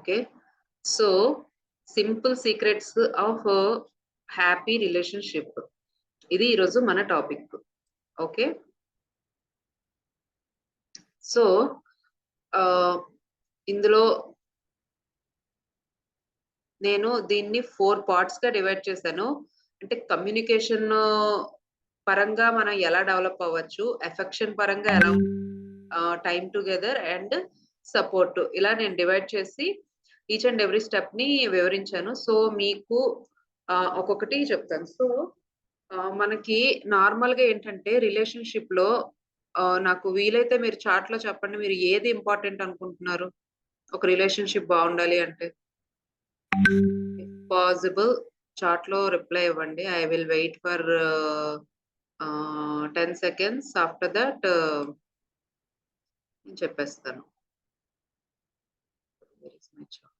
Okay. So, simple secrets of happy relationship. ఇది ఈరోజు మన టాపిక్. ఓకే. సో, ఆహ్, ఇందులో నేను దీన్ని 4 పార్ట్స్‌గా డివైడ్ చేశాను. అంటే కమ్యూనికేషన్ పరంగా మనం ఎలా డెవలప్ అవ్వచ్చు, ఎఫెక్షన్ పరంగా ఎలా టైమ్ టుగెదర్ అండ్ సపోర్ట్ ఇలా నేను డివైడ్ చేసి ఈచ్ అండ్ ఎవ్రీ స్టెప్‌ని వివరించాను. సో, మీకు ఒక్కొక్కటి చెప్తాను. సో, మనకి నార్మల్‌గా ఏంటంటే రిలేషన్‌షిప్‌లో నాకు వీలైతే మీరు చాట్‌లో చెప్పండి. మీరు ఏది ఇంపార్టెంట్ అనుకుంటున్నారు? ఒక రిలేషన్‌షిప్ బావుండాలి అంటే? ఇఫ్ పాసిబుల్ చాట్‌లో రిప్లై ఇవ్వండి. I will wait for 10 seconds. After that నేను చెప్పేస్తాను. Where is my chat?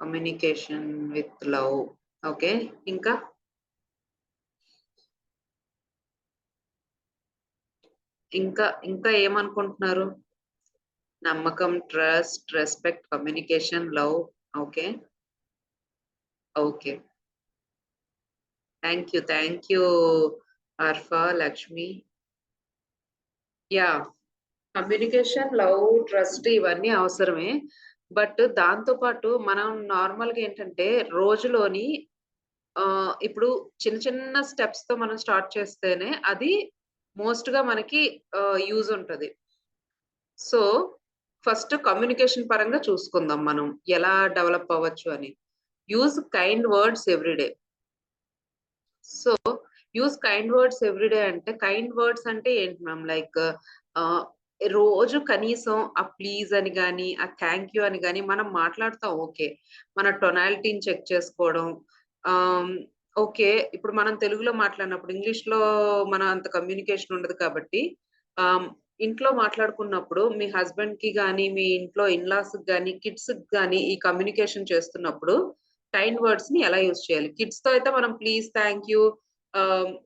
Communication with love. Okay. ఇంకా? ఇంకా ఏమనుకుంటున్నారు? నమ్మకం, trust, respect, communication, love. Okay. Okay. Thank you Arfa, Lakshmi. Yeah! Communication, love, trust ఇవన్నీ అవసరమే. బట్ దాంతో పాటు మనం నార్మల్‌గా ఏంటంటే రోజులోని ఇప్పుడు చిన్న చిన్న స్టెప్స్‌తో మనం స్టార్ట్ చేస్తేనే అది మోస్ట్‌గా మనకి యూజ్ ఉంటది. సో, ఫస్ట్ కమ్యూనికేషన్ పరంగా చూసుకుందాం మనం. ఎలా డెవలప్ అవ్వచ్చు అని. Use kind words every day. So, use kind words every day అంటే, కైండ్ వర్డ్స్ అంటే ఏంటి మ్యామ్? లైక్ ఆహ్, రోజు కనీసం ఆ ప్లీజ్ అని గాని, ఆ థాంక్ యూ అని గాని మనం మాట్లాడతాం ఓకే. మన టొనాలిటీని చెక్ చేసుకోవడం. ఆహ్, ఓకే. ఇప్పుడు మనం తెలుగులో మాట్లాడినప్పుడు ఇంగ్లీష్‌లో మన అంత కమ్యూనికేషన్ ఉండదు కాబట్టి ఆహ్, ఇంట్లో మాట్లాడుకున్నప్పుడు మీ హస్బెండ్‌కి గాని, మీ ఇంట్లో ఇన్‌లాస్‌కి గాని, కిడ్స్‌కి గాని ఈ కమ్యూనికేషన్ చేస్తున్నప్పుడు కైండ్ వర్డ్స్‌ని ఎలా యూజ్ చేయాలి? కిడ్స్‌తో అయితే మనం ప్లీజ్, థాంక్ యూ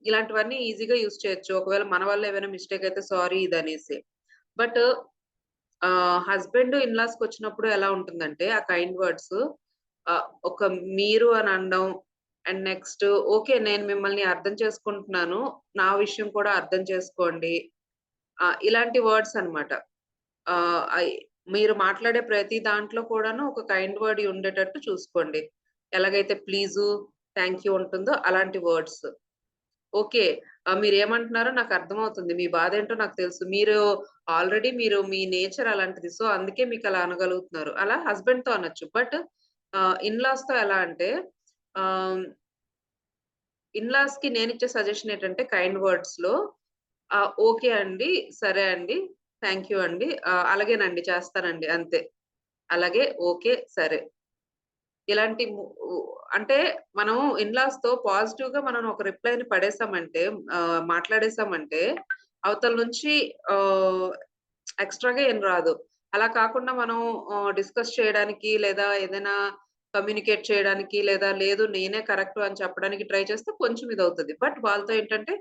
ఇలాంటివన్నీ ఈజీగా యూజ్ చేయొచ్చు. ఒకవేళ మన వల్ల ఏమైనా మిస్టేక్ అయితే సారీ ఇదనేసి. బట్ హస్బెండ్ ఇన్‌లాస్‌కొచ్చినప్పుడు ఎలా ఉంటుందంటే ఆ కైండ్ వర్డ్స్ ఒక మీరు అని అనడం అండ్ నెక్స్ట్ ఓకే. నేను మిమ్మల్ని అర్థం చేసుకుంటున్నాను. నా విషయం కూడా అర్థం చేసుకోండి. ఇలాంటి వర్డ్స్ అన్నమాట. అయి మీరు మాట్లాడే ప్రతి దాంట్లో కూడాను ఒక కైండ్ వర్డ్ ఉండేటట్టు చూసుకోండి. ఎలాగైతే ప్లీజు, థాంక్ యూ ఉంటుందో అలాంటి వర్డ్స్. ఓకే. మీరేమంటున్నారో నాకర్థమవుతుంది. మీ బాధేంటో నాకు తెలుసు. మీరు మీ నేచర్ అలాంటిది. సో, అందుకే మీకలా అనగలుగుతున్నారు. అలా హస్బెండ్‌తో అనొచ్చు. బట్ ఇన్‌లాస్‌తో ఎలా అంటే ఆహ్, ఇన్‌లాస్‌కి నేనిచ్చే సజెషన్ ఏంటంటే కైండ్ వర్డ్స్‌లో ఓకే అండి. సరే అండి. థాంక్ యూ అండి. అలాగేనండి చేస్తానండి అంతే. అలాగే ఓకే. సరే. ఇలాంటి ము ఉ అంటే మనం ఇన్‌లాస్‌తో పాజిటివ్‌గా మనం ఒక రిప్లైని పడేసామంటే మాట్లాడేసామంటే అవతల నుంచి ఆహ్, ఎక్స్‌ట్రా‌గా ఏం రాదు. అలా కాకుండా మనం డిస్కస్ చేయడానికి లేదా ఏదైనా కమ్యూనికేట్ చేయడానికి లేదా లేదు నేనే కరెక్ట్ అని చెప్పడానికి ట్రై చేస్తే కొంచెం ఇదవుతది. బట్ వాళ్ళతో ఏంటంటే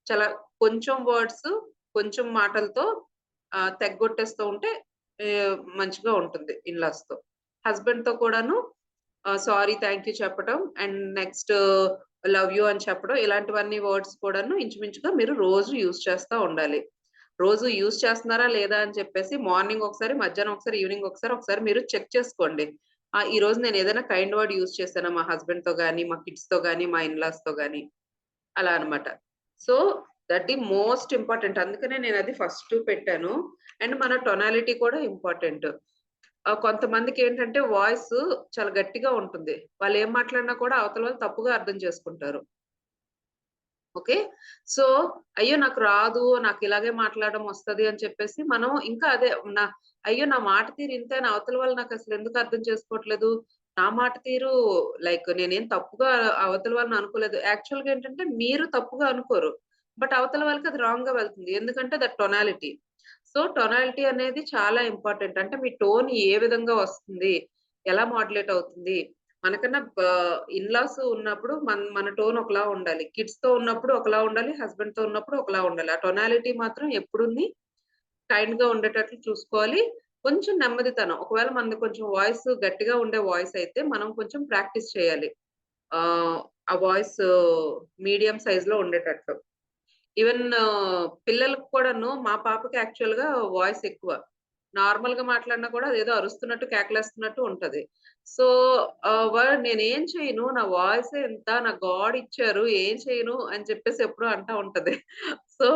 చాలా కొంచెం వర్డ్స్, కొంచెం మాటలతో తెగ్గొట్టేస్తూ ఉంటే మంచిగా ఉంటుంది ఇన్‌లాస్‌తో. హస్బెండ్‌తో కూడాను సారీ, థాంక్ యూ చెప్పటం అండ్ నెక్స్ట్ లవ్ యూ అని చెప్పడం ఇలాంటివన్నీ వర్డ్స్ కూడాను ఇంచుమించుగా మీరు రోజు యూజ్ చేస్తా ఉండాలి. రోజు యూజ్ చేస్తున్నారా లేదా అని చెప్పేసి మార్నింగ్ ఒకసారి, మధ్యాహ్నం ఒకసారి, ఈవినింగ్ ఒకసారి మీరు చెక్ చేసుకోండి. ఈరోజు నేను ఏదైనా కైండ్ వర్డ్ యూజ్ చేశానా మా హస్బెండ్‌తో గాని, మా కిడ్స్‌తో గాని, మా ఇన్‌లాస్‌తో గాని అలా అన్నమాట. So, that the most important. అందుకనే నేనది ఫస్ట్ పెట్టాను. అండ్ మన టొనాలిటీ కూడా ఇంపార్టెంట్. కొంతమందికేంటంటే వాయిస్ చాలా గట్టిగా ఉంటుంది. వాళ్ళేం మాట్లాడినా కూడా అవతల వాళ్ళు తప్పుగా అర్థం చేసుకుంటారు. ఓకే. సో, అయ్యో! నాకు రాదు. నాకిలాగే మాట్లాడడం వస్తది అని చెప్పేసి మనం ఇంకా అదే నా అయ్యో! నా మాట తీరు ఇంతేనా అవతల వాళ్ళు నాకసలెందుకు అర్థం చేసుకోవట్లేదు. నా మాట తీరు లైక్ నేనేం తప్పుగా అవతల వాళ్ళని అనుకోలేదు. యాక్చువల్‌గా ఏంటంటే మీరు తప్పుగా అనుకోరు. బట్ అవతల వాళ్ళకి అది రాంగ్‌గా వెళ్తుంది. ఎందుకంటే దట్ టొనాలిటీ. సో, టొనాలిటీ అనేది చాలా ఇంపార్టెంట్. అంటే మీ టోన్ ఏ విధంగా వస్తుంది? ఎలా మాడ్యులేట్ అవుతుంది? మనకన్నా ఇన్‌లాస్ ఉన్నప్పుడు మన టోన్ ఒకలా ఉండాలి. కిడ్స్‌తో ఉన్నప్పుడు ఒకలా ఉండాలి. హస్బెండ్‌తో ఉన్నప్పుడు ఒకలా ఉండాలి. ఆ టొనాలిటీ మాత్రం ఎప్పుడుని కైండ్‌గా ఉండేటట్లు చూసుకోవాలి. కొంచెం నెమ్మదితనం. ఒకవేళ మనది కొంచెం వాయిస్ గట్టిగా ఉండే వాయిస్ అయితే మనం కొంచెం ప్రాక్టీస్ చేయాలి. ఆ వాయిస్ మీడియం సైజ్‌లో ఉండేటట్టు. ఈవెన్ పిల్లలకి కూడాను మా పాపకి యాక్చువల్‌గా వాయిస్ ఎక్కువ. నార్మల్‌గా మాట్లాడినా కూడా అదేదో అరుస్తున్నట్టు, కేకలేస్తున్నట్టు ఉంటది. సో, నేనేం చేయను. నా వాయిసే ఇంత. నాకు గాడ్ ఇచ్చారు. ఏం చేయను అని చెప్పేసి ఎప్పుడూ అంటా ఉంటది. సో,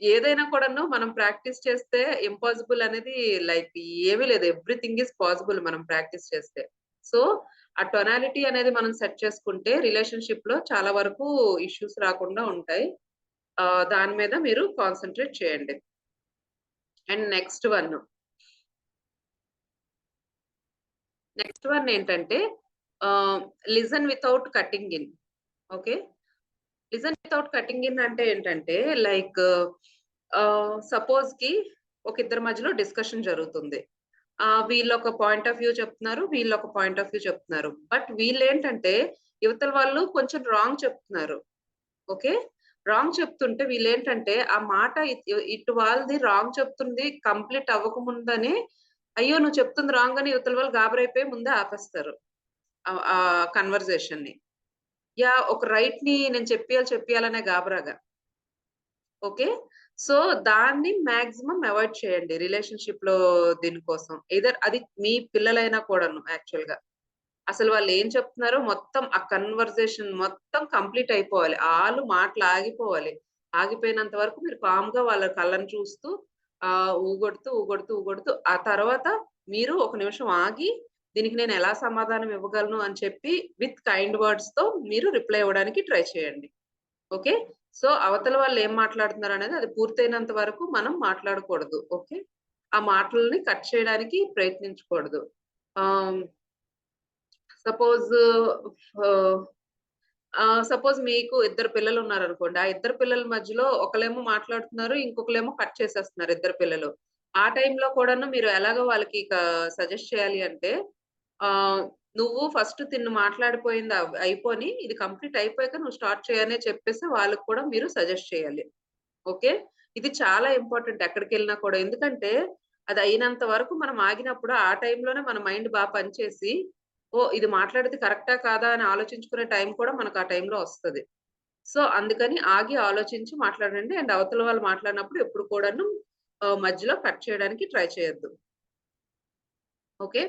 ఏదైనా కూడాను మనం ప్రాక్టీస్ చేస్తే ఇంపాసిబుల్ అనేది లైక్ ఏమీ లేదు. ఎవ్రీథింగ్ ఈస్ పాసిబుల్ మనం ప్రాక్టీస్ చేస్తే. సో, ఆ టొనాలిటీ అనేది మనం సెట్ చేసుకుంటే రిలేషన్‌షిప్‌లో చాలా వరకు ఇష్యూస్ రాకుండా ఉంటాయి. దాని మీద మీరు కాన్సంట్రేట్ చేయండి. అండ్ నెక్స్ట్ వన్ ఏంటంటే ఆహ్, listen without cutting in. Okay. Listen without cutting in అంటే ఏంటంటే లైక్ సపోజ్‌కి ఒక ఇద్దరి మధ్యలో డిస్కషన్ జరుగుతుంది. వీళ్ళొక పాయింట్ ఆఫ్ వ్యూ చెప్తున్నారు. వీళ్ళొక పాయింట్ ఆఫ్ వ్యూ చెప్తున్నారు. బట్ వీళ్ళేంటంటే ఇవతల వాళ్ళు కొంచెం రాంగ్ చెప్తున్నారు. ఓకే. రాంగ్ చెప్తుంటే వీళ్ళేంటంటే, ఆ మాట ఇటు వాళ్ళది రాంగ్ చెప్తుంది కంప్లీట్ అవ్వకముందనే, అయ్యో! నువ్వు చెప్తుంది రాంగ్ అని ఇవతల వాళ్ళు గాబరైపోయి ముందే ఆపేస్తారు. ఆ కన్వర్జేషన్‌ని. ఒక రైట్‌ని నేను చెప్పియాలనే గాబరాగా. ఓకే. సో, దాన్ని మాక్సిమం అవాయిడ్ చేయండి రిలేషన్‌షిప్‌లో దీనికోసం. ఎయిదర్ అది మీ పిల్లలైనా కూడాను యాక్చువల్‌గా. అసలు వాళ్ళేం చెప్తున్నారో మొత్తం ఆ కన్వర్జేషన్ మొత్తం కంప్లీట్ అయిపోవాలి. ఆళ్ళు మాటలు ఆగిపోవాలి. ఆగిపోయినంత వరకు మీరు కామ్‌గా వాళ్ళ కళ్ళని చూస్తూ ఊగొడుతూ ఆ తర్వాత మీరు ఒక నిమిషం ఆగి దీనికి నేను ఎలా సమాధానం ఇవ్వగలను అని చెప్పి విత్ కైండ్ వర్డ్స్‌తో మీరు రిప్లై ఇవ్వడానికి ట్రై చేయండి. ఓకే. సో, అవతల వాళ్ళు ఏం మాట్లాడుతున్నారనేది అది పూర్తయినంత వరకు మనం మాట్లాడకూడదు. ఓకే. ఆ మాటలని కట్ చేయడానికి ప్రయత్నించకూడదు. ఆహ్, సపోజ్ ఆహ్, సపోజ్ మీకు ఇద్దరు పిల్లలున్నారనుకోండి. ఆ ఇద్దరు పిల్లల మధ్యలో ఒకళ్ళేమో మాట్లాడుతున్నారు. ఇంకొకళ్ళేమో కట్ చేసేస్తున్నారు ఇద్దరు పిల్లలు. ఆ టైంలో కూడాను మీరు ఎలాగో వాళ్ళకి సజెస్ట్ చేయాలి అంటే ఆహ్, నువ్వు ఫస్ట్ తిను మాట్లాడిపోయింది అయిపోని ఇది కంప్లీట్ అయిపోయాక నువ్వు స్టార్ట్ చేయనే చెప్పేసి వాళ్ళకి కూడా మీరు సజెస్ట్ చేయాలి. ఓకే. ఇది చాలా ఇంపార్టెంట్ ఎక్కడికెళ్ళినా కూడా. ఎందుకంటే, అది అయినంత వరకు మనం ఆగినప్పుడు ఆ టైంలోనే మన మైండ్ పనిచేసి, ఓహ్! ఇది మాట్లాడేది కరెక్టా? కాదా? అని ఆలోచించుకునే టైం కూడా మనకు ఆ టైంలో వస్తది. సో, అందుకని ఆగి ఆలోచించి మాట్లాడండి. అండ్ అవతల వాళ్ళు మాట్లాడినప్పుడు ఎప్పుడు కూడాను మధ్యలో కట్ చేయడానికి ట్రై చేయొద్దు. ఓకే.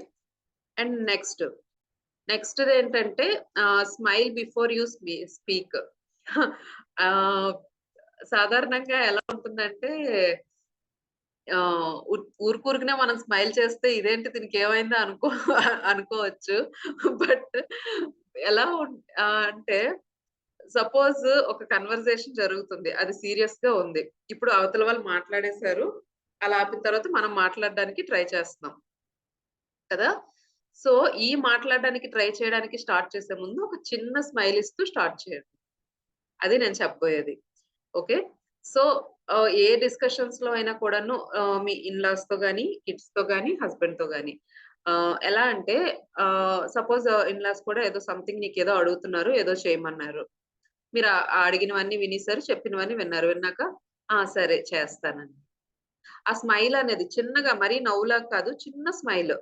అండ్ నెక్స్ట్‌దేంటంటే smile before you speak. Ah, సాధారణంగా ఎలా ఉంటుందంటే ఊరుకూరుకనే మనం స్మైల్ చేస్తే ఇదేంటి దీనికేమైందా అనుకోవచ్చు. బట్ ఎలా అంటే సపోజ్ ఒక కన్వర్జేషన్ జరుగుతుంది. అది సీరియస్‌గా ఉంది. ఇప్పుడు అవతల వాళ్ళు మాట్లాడేసారు. అలా ఆపిన తర్వాత మనం మాట్లాడడానికి ట్రై చేస్తున్నాం. కదా! సో, ఈ మాట్లాడడానికి ట్రై చేయడానికి స్టార్ట్ చేసే ముందు ఒక చిన్న స్మైల్ ఇస్తూ స్టార్ట్ చేయండి. అది నేను చెప్పబోయేది. ఓకే. సో, ఏ డిస్కషన్స్‌లో అయినా కూడాను మీ ఇన్‌లాస్‌తో గాని, కిడ్స్‌తో గాని, హస్బెండ్‌తో గాని ఎలా అంటే సపోజ్ ఇన్‌లాస్ కూడా ఏదో సంథింగ్ నీకేదో అడుగుతున్నారు. ఏదో చేయమన్నారు. మీరు అడిగినవన్నీ వినేసారు. చెప్పినవన్నీ విన్నారు. విన్నాక సరే చేస్తానని. ఆ స్మైల్ అనేది చిన్నగా మరీ నవ్వులాగా కాదు. చిన్న స్మైల్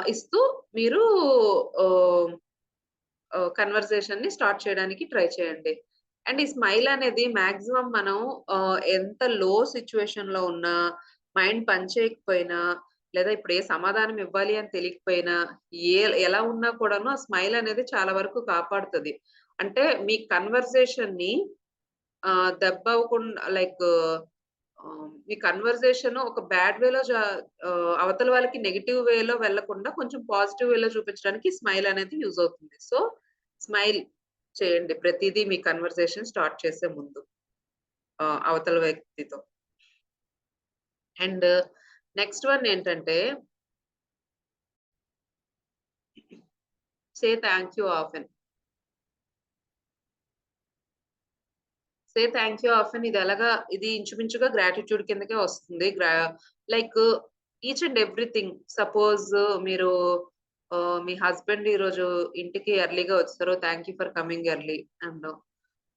ఇస్తూ మీరు ఆహ్, కన్వర్జేషన్‌ని స్టార్ట్ చేయడానికి ట్రై చేయండి. అండ్ ఈ స్మైల్ అనేది మాక్సిమం మనం ఎంత లో సిట్యుయేషన్‌లో ఉన్నా, మైండ్ పని చేయకపోయినా, లేదా ఇప్పుడు ఏ సమాధానం ఇవ్వాలి అని తెలియకపోయినా, ఎలా ఉన్నా కూడాను ఆ స్మైల్ అనేది చాలా వరకు కాపాడుతది. అంటే మీ కన్వర్జేషన్‌ని దెబ్బవ్వకుండా లైక్ మీ కన్వర్జేషన్ ఒక బ్యాడ్ వేలో అవతల వాళ్ళకి నెగెటివ్ వేలో వెళ్ళకుండా కొంచెం పాజిటివ్ వేలో చూపించడానికి స్మైల్ అనేది యూజ్ అవుతుంది. సో, స్మైల్ చేయండి ప్రతీదీ మీ కన్వర్జేషన్ స్టార్ట్ చేసే ముందు అవతల వ్యక్తితో. అండ్ నెక్స్ట్ వన్ ఏంటంటే say thank you often. Say thank you often ఇది ఇంచుమించుగా గ్రాటిట్యూడ్ కిందకే వస్తుంది. Like each and everything suppose మీరు మీ హస్బెండ్ ఈరోజు ఇంటికి ఎర్లీగా వచ్చారు. Thank you for coming early అన్నాం.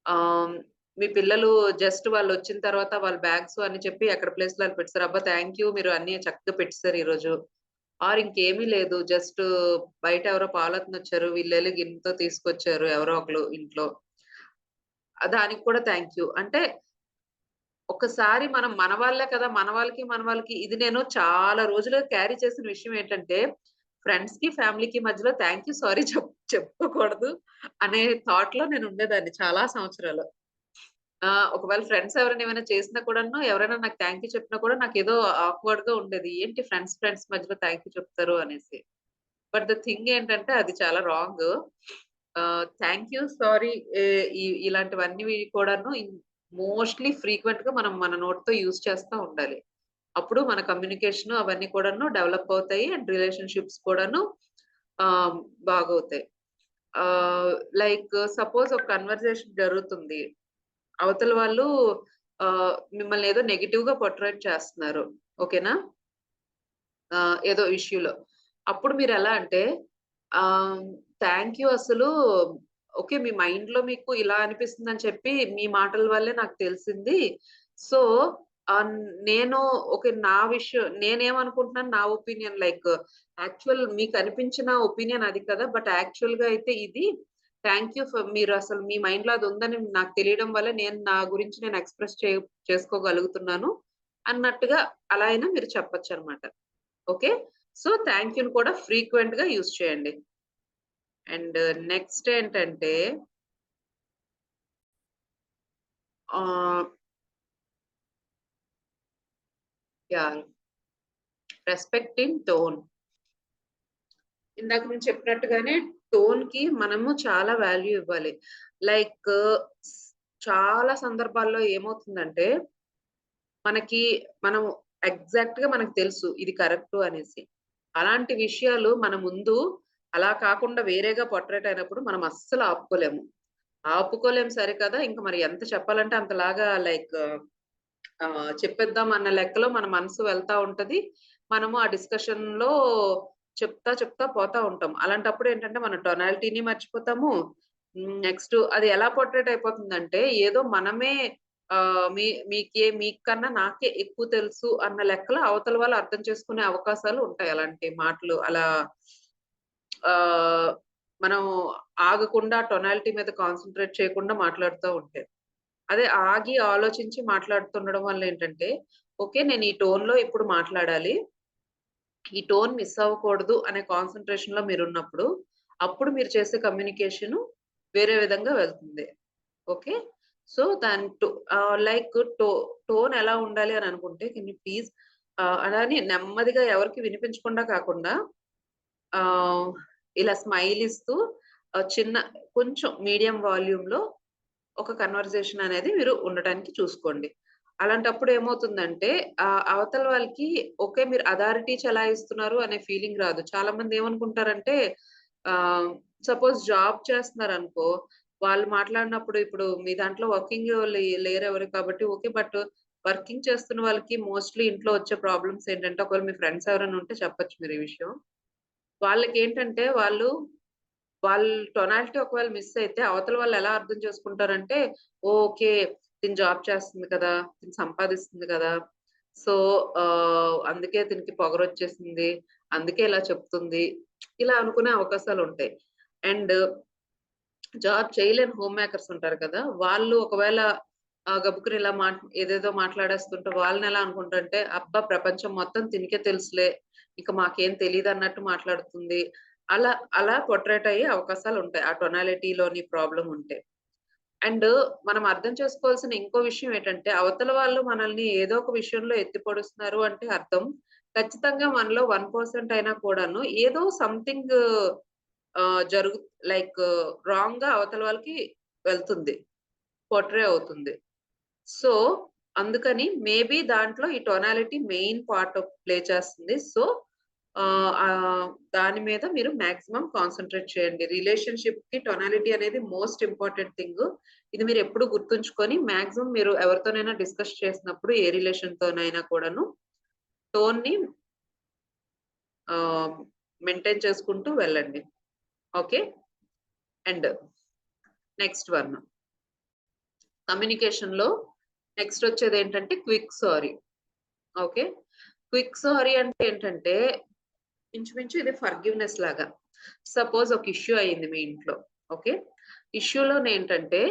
ఆహ్, మీ పిల్లలు జస్ట్ వాళ్ళొచ్చిన తర్వాత వాళ్ళ బ్యాగ్స్ అని చెప్పి ఎక్కడ ప్లేస్‌లో అక్కడ పెట్టేసారు. అబ్బా! థాంక్ యూ మీరు అన్నీ చక్కగా పెట్టేసారు ఈరోజు. ఆర్ ఇంకేమీ లేదు. జస్ట్ బయట ఎవరో పాలతనొచ్చారు. వీళ్ళెళ్లి గిన్నెతో తీసుకొచ్చారు ఎవరో ఒకళ్ళు ఇంట్లో. దానికి కూడా థాంక్ యూ. అంటే ఒక్కసారి మనం మన వాళ్ళే కదా! మన వాళ్ళకి ఇది నేను చాలా రోజులుగా క్యారీ చేసిన విషయం ఏంటంటే, ఫ్రెండ్స్‌కి, ఫ్యామిలీకి మధ్యలో థాంక్ యూ, సారీ చెప్పుకోకూడదు అనే థాట్‌లో నేను ఉండేదాన్ని చాలా సంవత్సరాలు. ఒకవేళ ఫ్రెండ్స్ ఎవరైనా ఏమైనా చేసినా కూడాను, ఎవరైనా నాకు థాంక్ యూ చెప్పినా కూడా నాకేదో ఆక్వర్డ్‌గా ఉండేది. ఏంటి ఫ్రెండ్స్ మధ్యలో థాంక్ యూ చెప్తారు అనేసి. బట్ ద థింగ్ ఏంటంటే అది చాలా రాంగు. థాంక్ యూ, సారీ ఇలాంటివన్నీ కూడాను మోస్ట్‌లీ ఫ్రీక్వెంట్‌గా మనం మన నోటితో యూజ్ చేస్తా ఉండాలి. అప్పుడు మన కమ్యూనికేషన్ అవన్నీ కూడాను డెవలప్ అవుతాయి. అండ్ రిలేషన్‌షిప్స్ కూడాను ఆహ్, బాగవుతాయి. ఆహ్, లైక్ సపోజ్ ఒక కన్వర్జేషన్ జరుగుతుంది. అవతల వాళ్ళు మిమ్మల్ని ఏదో నెగెటివ్‌గా పోర్ట్రేట్ చేస్తున్నారు. ఓకేనా? ఏదో ఇష్యూలో. అప్పుడు మీరెలా అంటే ఆహ్, థాంక్ యూ అసలు ఓకే. మీ మైండ్‌లో మీకు ఇలా అనిపిస్తుందని చెప్పి మీ మాటల వల్లే నాకు తెలిసింది. సో, ఆహ్, నేను ఓకే. నేనేమనుకుంటున్నాను నా ఒపీనియన్ లైక్ యాక్చువల్ మీకనిపించిన ఒపీనియన్ అది కదా! బట్ యాక్చువల్‌గా అయితే ఇది. థాంక్ యూ మీరసలు మీ మైండ్‌లో అదుందని నాకు తెలియడం వల్ల నేను నా గురించి నేను ఎక్స్‌ప్రెస్ చేసుకోగలుగుతున్నాను అన్నట్టుగా అలా అయినా మీరు చెప్పొచ్చనమాట. ఓకే. సో, థాంక్ యూని కూడా ఫ్రీక్వెంట్‌గా యూజ్ చేయండి. అండ్ నెక్స్ట్ ఏంటంటే ఆహ్, యాహ్! Respect in tone. ఇందాక నేను చెప్పినట్టుగానే టోన్‌కి మనము చాలా వాల్యూ ఇవ్వాలి. లైక్ స్ చాలా సందర్భాల్లో ఏమవుతుందంటే, మనకి మనం ఎగ్జాక్ట్‌గా మనకు తెలుసు ఇది కరెక్టు అనేసి. అలాంటి విషయాలు మన ముందు అలా కాకుండా వేరేగా పోర్ట్రేట్ అయినప్పుడు మనం అస్సలు ఆపుకోలేము. ఆపుకోలేం సరే కదా! ఇంక మరి ఎంత చెప్పాలంటే అంతలాగా లైక్ చెప్పేద్దాం అన్న లెక్కలో మన మనసు వెళ్తా ఉంటది. మనము ఆ డిస్కషన్‌లో చెప్తా పోతా ఉంటాం. అలాంటప్పుడేంటంటే మన టొనాలిటీని మర్చిపోతాము. నెక్స్ట్ అది ఎలా పోర్ట్రేట్ అయిపోతుందంటే ఏదో మనమే మీకన్నా నాకే ఎక్కువ తెలుసు అన్న లెక్కలో అవతల వాళ్ళు అర్థం చేసుకునే అవకాశాలు ఉంటాయి. అలాంటి మాటలు అలా ఆహ్, మనం ఆగకుండా టొనాలిటీ మీద కాన్సంట్రేట్ చేయకుండా మాట్లాడుతా ఉంటే. అదే ఆగి ఆలోచించి మాట్లాడుతుండడం వల్లేంటంటే, ఓకే. నేను ఈ టోన్‌లో ఇప్పుడు మాట్లాడాలి. ఈ టోన్ మిస్ అవ్వకూడదు అనే కాన్సంట్రేషన్‌లో మీరున్నప్పుడు, అప్పుడు మీరు చేసే కమ్యూనికేషను వేరే విధంగా వెళ్తుంది. ఓకే. సో, దాని లైక్ టోన్ ఎలా ఉండాలి అని అనుకుంటే, కెన్ యూ ప్లీజ్ అలానే నెమ్మదిగా ఎవరికీ వినిపించకుండా కాకుండా ఆహ్, ఇలా స్మైల్ ఇస్తూ చిన్న కొంచెం మీడియం వాల్యూమ్‌లో ఒక కన్వర్జేషన్ అనేది మీరు ఉండటానికి చూసుకోండి. అలాంటప్పుడు ఏమవుతుందంటే అవతల వాళ్ళకి ఓకే. మీరు అథారిటీ చెలాయిస్తున్నారు అనే ఫీలింగ్ రాదు. చాలామంది ఏమనుకుంటారంటే ఆహ్, సపోజ్ జాబ్ చేస్తున్నారనుకో, వాళ్ళు మాట్లాడినప్పుడు ఇప్పుడు మీ దాంట్లో వర్కింగ్ లేరెవరు కాబట్టి ఓకే. బట్ వర్కింగ్ చేస్తున్న వాళ్ళకి మోస్ట్‌లీ ఇంట్లో వచ్చే ప్రాబ్లమ్స్ ఏంటంటే ఒకవేళ మీ ఫ్రెండ్స్ ఎవరైనా ఉంటే చెప్పొచ్చు మీరు ఈ విషయం. వాళ్ళకేంటంటే వాళ్ళ టొనాలిటీ ఒకవేళ మిస్ అయితే అవతల వాళ్ళు ఎలా అర్థం చేసుకుంటారంటే, ఓకే. తిను జాబ్ చేస్తుంది కదా! తిను సంపాదిస్తుంది కదా! సో, అందుకే తినికి పొగరొచ్చేసింది. అందుకే ఇలా చెప్తుంది. ఇలా అనుకునే అవకాశాలుంటాయి. అండ్ జాబ్ చేయలేని హోమ్ మేకర్స్ ఉంటారు కదా! వాళ్ళు ఒకవేళ గబుక్కున ఇలా ఏదేదో మాట్లాడేస్తుంటే వాళ్ళనెలా అనుకుంటారంటే, అబ్బా! ప్రపంచం మొత్తం తినకే తెలుసులే. ఇక మాకేం తెలీదన్నట్టు మాట్లాడుతుంది. అలా అలా పోర్ట్రేట్ అయ్యే అవకాశాలుంటాయి. ఆ టొనాలిటీలోని ప్రాబ్లమ్ ఉంటే. అండ్ మనం అర్థం చేసుకోవాల్సిన ఇంకో విషయం ఏంటంటే, అవతల వాళ్ళు మనల్ని ఏదో ఒక విషయంలో ఎత్తి పొడుస్తున్నారు అంటే అర్థం, ఖచ్చితంగా మనలో 1% అయినా కూడాను ఏదో సంథింగ్ జరుగు లైక్ రాంగ్‌గా అవతల వాళ్ళకి వెళ్తుంది. పోర్ట్రే అవుతుంది. సో, అందుకని మేబీ దాంట్లో ఈ టోనాలిటీ మెయిన్ పార్ట్ ప్లే చేస్తుంది. సో, దాని మీద మీరు మాక్సిమం కాన్సంట్రేట్ చేయండి. రిలేషన్‌షిప్‌కి టోనాలిటీ అనేది మోస్ట్ ఇంపార్టెంట్ థింగు. ఇది మీరెప్పుడు గుర్తుంచుకొని మాక్సిమం మీరు ఎవరితోనైనా డిస్కస్ చేసినప్పుడు ఏ రిలేషన్‌తోనైనా కూడాను టోన్‌ని ఆహ్, మెయింటైన్ చేసుకుంటూ వెళ్ళండి. ఓకే. And next one. కమ్యూనికేషన్‌లో నెక్స్ట్ వచ్చేదేంటంటే quick sorry. Okay. Quick sorry అంటే ఏంటంటే ఇంచుమించు ఇది ఫర్‌గివ్‌నెస్ లాగా. సపోజ్ ఒక ఇష్యూ అయింది మీ ఇంట్లో. ఓకే. ఇష్యూలోనేంటంటే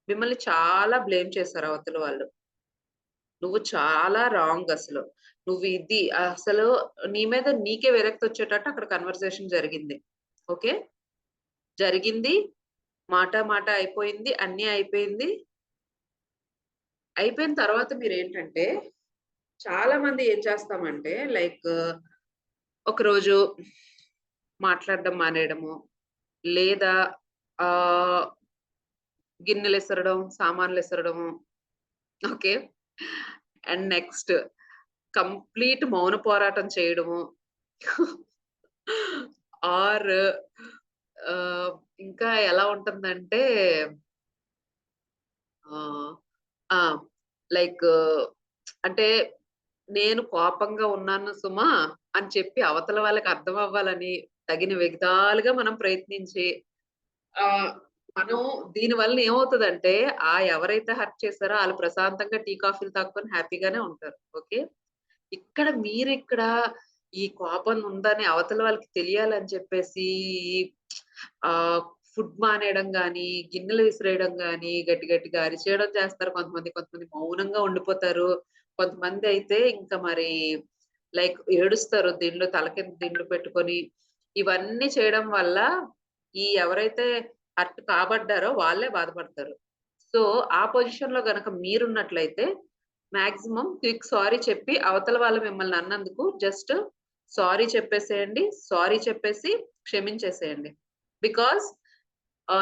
మిమ్మల్ని చాలా బ్లేమ్ చేశారు అవతల వాళ్ళు. నువ్వు చాలా రాంగ్ అసలు. నువ్వు ఇది అసలు నీ మీద నీకే విరక్తొచ్చేటట్టు అక్కడ కన్వర్జేషన్ జరిగింది. ఓకే. జరిగింది. మాట మాట అయిపోయింది. అన్నీ అయిపోయింది. అయిపోయిన తర్వాత మీరేంటంటే చాలా మంది ఏం చేస్తామంటే లైక్ ఒకరోజు మాట్లాడడం మానేయడము, లేదా ఆహ్, గిన్నెలిసరడం, సామాన్లిసరడము. ఓకే. అండ్ నెక్స్ట్ కంప్లీట్ మౌన పోరాటం చేయడము. ఆర్ ఆహ్, ఇంకా ఎలా ఉంటుందంటే ఆహ్, ఆ! లైక్ అంటే నేను కోపంగా ఉన్నాను సుమా అని చెప్పి అవతల వాళ్ళకి అర్థం అవ్వాలని తగిన విధాలుగా మనం ప్రయత్నించి ఆహ్, మనం దీనివల్ల ఏమవుతదంటే ఎవరైతే హర్ట్ చేసారో ఆళ్ళు ప్రశాంతంగా టీ, కాఫీలు తాగుకొని హ్యాపీగానే ఉంటారు. ఓకే. మీరిక్కడ ఈ కోపం ఉందని అవతల వాళ్ళకి తెలియాలని చెప్పేసి ఆహ్, ఫుడ్ మానేయడం గాని, గిన్నెలు విసిరేయడం గాని, గట్టి గట్టిగా అరిచేయడం చేస్తారు కొంతమంది. కొంతమంది మౌనంగా ఉండిపోతారు. కొంతమందయితే ఇంకా మరి లైక్ ఏడుస్తారు. తల కింద దిండ్లు పెట్టుకొని. ఇవన్నీ చేయడం వల్ల ఎవరైతే హర్ట్ కాబడ్డారో వాళ్ళే బాధపడతారు. సో, ఆ పొజిషన్‌లో గనక మీరున్నట్లయితే మాక్సిమం క్విక్ సారీ చెప్పి అవతల వాళ్ళు మిమ్మల్ని అన్నందుకు జస్ట్ సారీ చెప్పేసేయండి. సారీ చెప్పేసి క్షమించేసేయండి. బికాజ్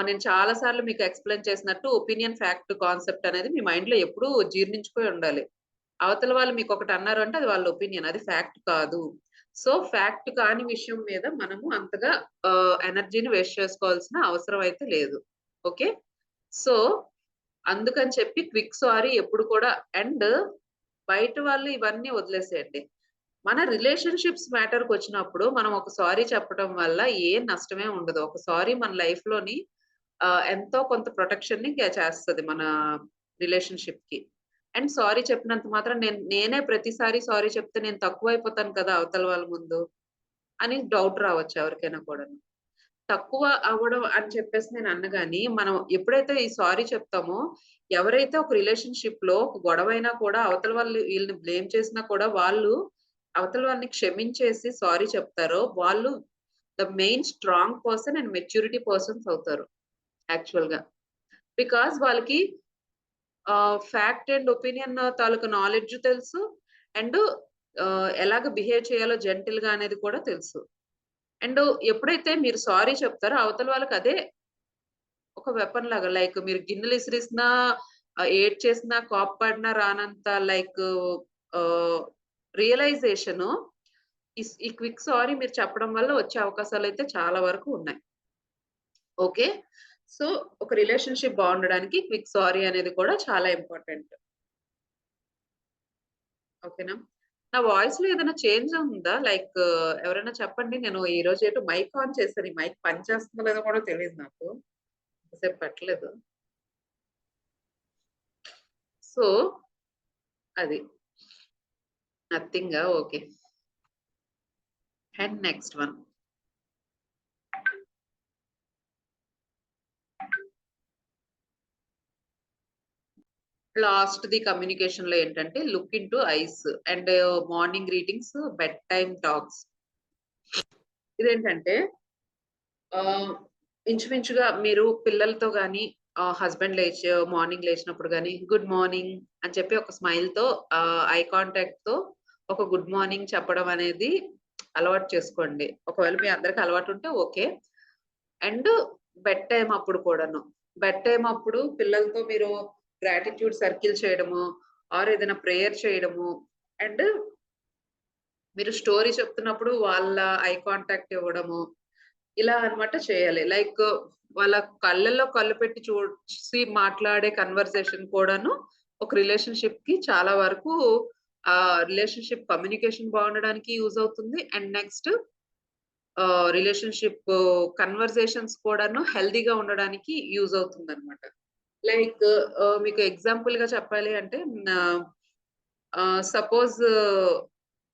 నేను చాలా సార్లు మీకు ఎక్స్‌ప్లెయిన్ చేసినట్టు ఒపీనియన్, ఫ్యాక్ట్, కాన్సెప్ట్ అనేది మీ మైండ్‌లో ఎప్పుడూ జీర్ణించుపోయి ఉండాలి. అవతల వాళ్ళు మీకొకటి అన్నారు అంటే అది వాళ్ళ ఒపీనియన్. అది ఫ్యాక్ట్ కాదు. సో, ఫ్యాక్ట్ కాని విషయం మీద మనము అంతగా ఎనర్జీని వేస్ట్ చేసుకోవాల్సిన అవసరం అయితే లేదు. ఓకే. సో, అందుకని చెప్పి క్విక్ సారీ ఎప్పుడు కూడా అండ్ బయట వాళ్ళు ఇవన్నీ వదిలేసేయండి. మన రిలేషన్‌షిప్స్ మ్యాటర్‌కొచ్చినప్పుడు మనం ఒక సారీ చెప్పడం వల్ల ఏం నష్టమే ఉండదు. ఒక సారీ మన లైఫ్‌లోని ఎంతో కొంత ప్రొటెక్షన్‌ని చేస్తది మన రిలేషన్‌షిప్‌కి. అండ్ సారీ చెప్పినంత మాత్రం నేనే ప్రతిసారి సారీ చెప్తే నేను తక్కువైపోతాను కదా! అవతల వాళ్ళ ముందు అని డౌట్ రావచ్చు ఎవరికైనా కూడాను. తక్కువ అవ్వడం అని చెప్పేసి నేను అనగాని, మనం ఎప్పుడైతే ఈ సారీ చెప్తామో, ఎవరైతే ఒక రిలేషన్‌షిప్‌లో ఒక గొడవైనా కూడా అవతల వాళ్ళు వీళ్ళని బ్లేమ్ చేసినా కూడా వాళ్ళు అవతల వాళ్ళని క్షమించేసి సారీ చెప్తారో, వాళ్ళు the main strong person and maturity persons అవుతారు యాక్చువల్‌గా. బికాజ్ వాళ్ళకి fact and opinion taluka knowledge తెలుసు. అండ్ ఎలాగ బిహేవ్ చేయాలో జెంటిల్‌గా అనేది కూడా తెలుసు. అండ్ ఎప్పుడైతే మీరు సారీ చెప్తారో అవతల వాళ్ళకి అదే ఒక వెపన్ లాగా లైక్ మీరు గిన్నెలు ఇసిరేసినా, ఏడ్చేసినా, కోప్పడినా రానంత లైక్ ఆహ్, రియలైజేషను ఈ క్విక్ సారీ మీరు చెప్పడం వల్ల వచ్చే అవకాశాలైతే చాలా వరకు ఉన్నాయి. ఓకే. సో, ఒక రిలేషన్‌షిప్ బావుండడానికి క్విక్ సారీ అనేది కూడా చాలా ఇంపార్టెంట్. ఓకేనా? నా వాయిస్‌లో ఏదైనా చేంజ్ ఉందా? లైక్ ఎవరైనా చెప్పండి. నేను ఈరోజు ఏటో మైక్ ఆన్ చేశాను. ఈ మైక్ పని చేస్తుందో లేదో కూడా తెలీదు నాకు. ఎంతసేపు పెట్టలేదు. సో, అది. నథింగా? ఓకే. And next one. లాస్ట్‌ది కమ్యూనికేషన్‌లో ఏంటంటే look into eyes and morning greetings, bed time talks. ఇదేంటంటే ఆహ్, ఇంచుమించుగా మీరు పిల్లలతో గాని హస్బెండ్ మార్నింగ్ లేచినప్పుడు గాని, గుడ్ మార్నింగ్ అని చెప్పి ఒక స్మైల్‌తో ఐ కాంటాక్ట్‌తో ఒక గుడ్ మార్నింగ్ చెప్పడం అనేది అలవాటు చేసుకోండి. ఒకవేళ మీ అందరికి అలవాటుంటే ఓకే. అండ్ బెడ్ టైమ్ అప్పుడు కూడాను. బెడ్ టైమ్ అప్పుడు పిల్లలతో మీరు గ్రాటిట్యూడ్ సర్కిల్ చేయడము, ఏదైనా ప్రేయర్ చేయడము అండ్ మీరు స్టోరీ చెప్తున్నప్పుడు వాళ్ళ ఐ కాంటాక్ట్ ఇవ్వడము. ఇలా అన్నమాట చేయాలి. లైక్ వాళ్ళ కళ్ళల్లో కళ్ళు పెట్టి చూసి మాట్లాడే కన్వర్జేషన్ కూడాను ఒక రిలేషన్‌షిప్‌కి చాలా వరకు రిలేషన్‌షిప్ కమ్యూనికేషన్ బావుండడానికి యూజ్ అవుతుంది. అండ్ నెక్స్ట్ రిలేషన్‌షిప్ కన్వర్జేషన్స్ కూడాను హెల్తీగా ఉండడానికి యూజ్ అవుతుందన్నమాట. లైక్ మీకు ఎగ్జాంపుల్‌గా చెప్పాలి అంటే సపోజ్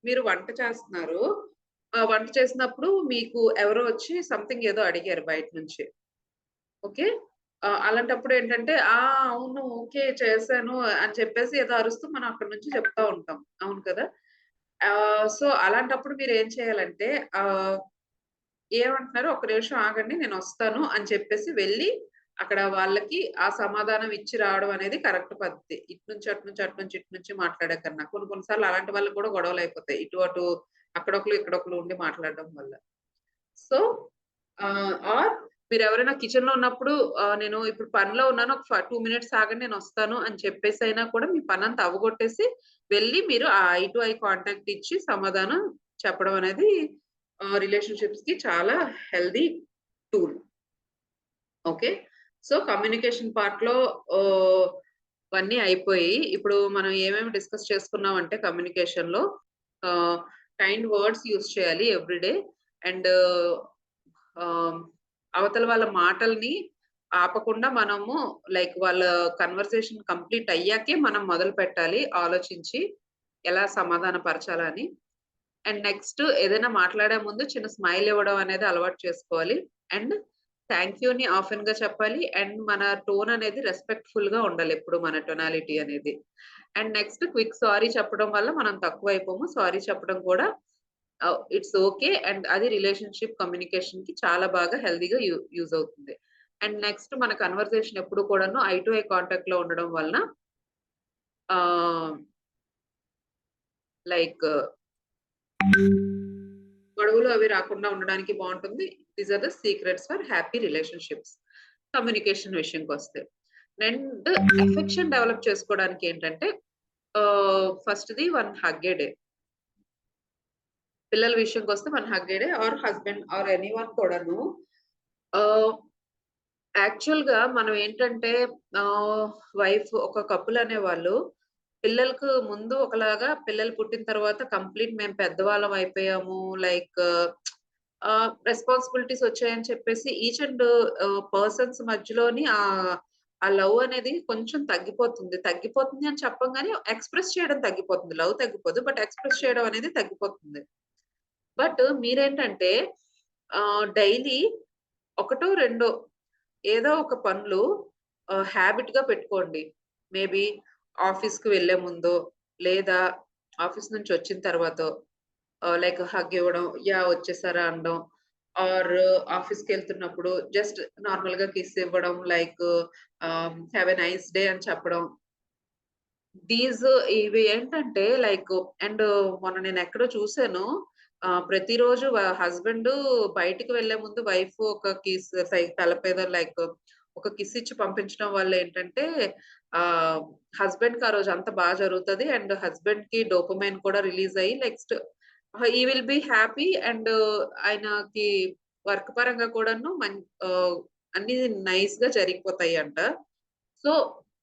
మీరు వంట చేస్తున్నారు. వంట చేసినప్పుడు మీకు ఎవరో వచ్చి సంథింగ్ ఏదో అడిగారు బయట నుంచి. ఓకే. అలాంటప్పుడు ఏంటంటే, ఆ! అవును. ఓకే. చేశాను అని చెప్పేసి ఏదో అరుస్తూ మనం అక్కడి నుంచి చెప్తా ఉంటాం. అవును కదా! సో, అలాంటప్పుడు మీరేం చేయాలంటే ఆహ్, ఏమంటున్నారు, "ఒక్క నిమిషం ఆగండి నేనొస్తాను" అని చెప్పేసి వెళ్లి అక్కడ వాళ్ళకి ఆ సమాధానం ఇచ్చి రావడం అనేది కరెక్ట్ పద్ధతి. ఇటు నుంచి అటు నుంచి, అటు నుంచి ఇటు నుంచి మాట్లాడే కన్నా. కొన్ని కొన్ని సార్లు అలాంటి వాళ్ళకి కూడా గొడవలయిపోతాయి. ఇటు అటు అక్కడొకళ్ళు, ఇక్కడొకళ్ళు ఉండి మాట్లాడడం వల్ల. సో, ఆర్ మీరెవరైనా కిచెన్‌లో ఉన్నప్పుడు నేను ఇప్పుడు పనిలో ఉన్నాను. ఒక 2 మినిట్స్ ఆగండి నేనొస్తాను అని చెప్పేసైనా కూడా మీ పనంతా అవ్వగొట్టేసి వెళ్లి మీరు ఆ ఐ టు ఐ కాంటాక్ట్ ఇచ్చి సమాధానం చెప్పడం అనేది రిలేషన్‌షిప్స్‌కి చాలా healthy tool. Okay. So, communication పార్ట్‌లో ఆహ్, ఇవన్నీ అయిపోయి ఇప్పుడు మనం ఏమేమి డిస్కస్ చేసుకున్నామంటే కమ్యూనికేషన్‌లో ఆహ్, కైండ్ వర్డ్స్ యూజ్ చేయాలి ఎవ్రీ డే. అండ్ ఆహ్, అవతల వాళ్ళ మాటల్ని ఆపకుండా మనము లైక్ వాళ్ళ కన్వర్జేషన్ కంప్లీట్ అయ్యాకే మనం మొదలుపెట్టాలి ఆలోచించి, ఎలా సమాధాన పరచాలా అని. అండ్ నెక్స్ట్ ఏదైనా మాట్లాడే ముందు చిన్న స్మైల్ ఇవ్వడం అనేది అలవాటు చేసుకోవాలి. అండ్ థాంక్ యూని ఆఫెన్‌గా చెప్పాలి. అండ్ మన టోన్ అనేది రెస్పెక్ట్‌ఫుల్‌గా ఉండాలి ఎప్పుడు మన టొనాలిటీ అనేది. అండ్ నెక్స్ట్ క్విక్ సారీ చెప్పడం వల్ల మనం తక్కువైపోము. సారీ చెప్పడం కూడా ఇట్స్ ఓకే. అండ్ అది రిలేషన్‌షిప్ కమ్యూనికేషన్‌కి చాలా బాగా హెల్తీగా యూజ్ అవుతుంది. అండ్ నెక్స్ట్ మన కన్వర్జేషన్ ఎప్పుడు కూడాను ఐ టు ఐ కాంటాక్ట్‌లో ఉండడం వలన ఆహ్, లైక్ గొడవలు అవి రాకుండా ఉండడానికి బావుంటుంది. These are the secrets for happy relationships. Communication విషయంకొస్తే. అండ్ ఎఫెక్షన్ డెవలప్ చేసుకోవడానికి ఏంటంటే ఫస్ట్‌ది వన్ హగ్ ఎ డే. పిల్లల విషయంకొస్తే one hug a day or husband or anyone కూడాను ఆహ్, యాక్చువల్‌గా మనం ఏంటంటే ఆహ్, ఒక కపుల్ అనేవాళ్ళు పిల్లలకు ముందు ఒకలాగా, పిల్లలు పుట్టిన తర్వాత కంప్లీట్ మేము పెద్దవాళ్ళం అయిపోయాము. లైక్ రెస్పాన్సిబిలిటీస్ వచ్చాయని చెప్పేసి ఈచ్ అండ్ పర్సన్స్ మధ్యలోని ఆ లవ్ అనేది కొంచెం తగ్గిపోతుంది. తగ్గిపోతుంది అని చెప్పంగానే ఎక్స్‌ప్రెస్ చేయడం తగ్గిపోతుంది. లవ్ తగ్గిపోదు. బట్ ఎక్స్‌ప్రెస్ చేయడం అనేది తగ్గిపోతుంది. బట్ మీరేంటంటే డైలీ ఒకటో, రెండో ఏదో ఒక పనులు హాబిట్‌గా పెట్టుకోండి. మేబీ ఆఫీస్‌కి వెళ్ళే ముందో, లేదా ఆఫీస్ నుంచి వచ్చిన తర్వాతో లైక్ హగ్ ఇవ్వడం, యాహ్! వచ్చేసారా అనడం. ఆర్ ఆఫీస్‌కెళ్తున్నప్పుడు జస్ట్ నార్మల్‌గా కిస్ ఇవ్వడం like have a nice day అని చెప్పడం. దీస్ ఇవి ఏంటంటే లైక్ అండ్ మొన్న నేనెక్కడో చూసాను. ప్రతిరోజు హస్బెండు బయటికి వెళ్ళే ముందు వైఫ్ ఒక కిస్ తల మీద లైక్ ఒక కిస్ ఇచ్చి పంపించడం వల్ల ఏంటంటే ఆహ్, హస్బెండ్‌కి ఆ రోజు అంతా జరుగుతది. అండ్ హస్బెండ్‌కి డోపమైన్ కూడా రిలీజ్ అయ్యి next he will be happy and ఆయనకి వర్క్ పరంగా కూడాను ఆహ్, అన్నీ నైస్‌గా జరిగిపోతాయంట. సో,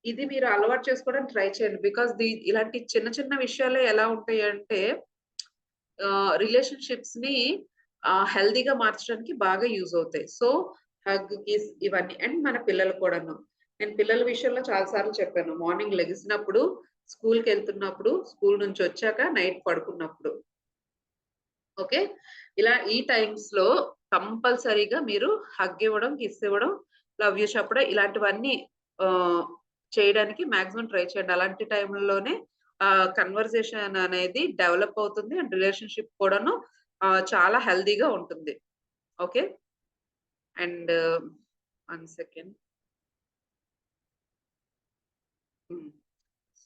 ఇది మీరు అలవాటు చేసుకోవడానికి ట్రై చేయండి. బికాస్ ఇలాంటి చిన్న చిన్న విషయాలే ఎలా ఉంటాయంటే రిలేషన్‌షిప్స్‌ని హెల్తీగా మార్చడానికి బాగా యూజ్ అవుతాయి. సో, హగ్, కిస్ ఇవన్నీ అండ్ మన పిల్లలు కూడాను. నేను పిల్లల విషయంలో చాలా సార్లు చెప్పాను. మార్నింగ్ లెగిసినప్పుడు, స్కూల్‌కెళ్తున్నప్పుడు, స్కూల్ నుంచొచ్చాక, నైట్ పడుకున్నప్పుడు. ఓకే. ఇలా ఈ టైమ్స్‌లో కంపల్సరీగా మీరు హగ్ ఇవ్వడం, కిస్ ఇవ్వడం, లవ్ యూ చెప్పడం ఇలాంటివన్నీ ఆహ్, చేయడానికి మాక్సిమం ట్రై చేయండి. అలాంటి టైంలోనే కన్వర్జేషన్ అనేది డెవలప్ అవుతుంది. అండ్ రిలేషన్‌షిప్ కూడాను చాలా హెల్తీగా ఉంటుంది. Okay. And one second. Hmm.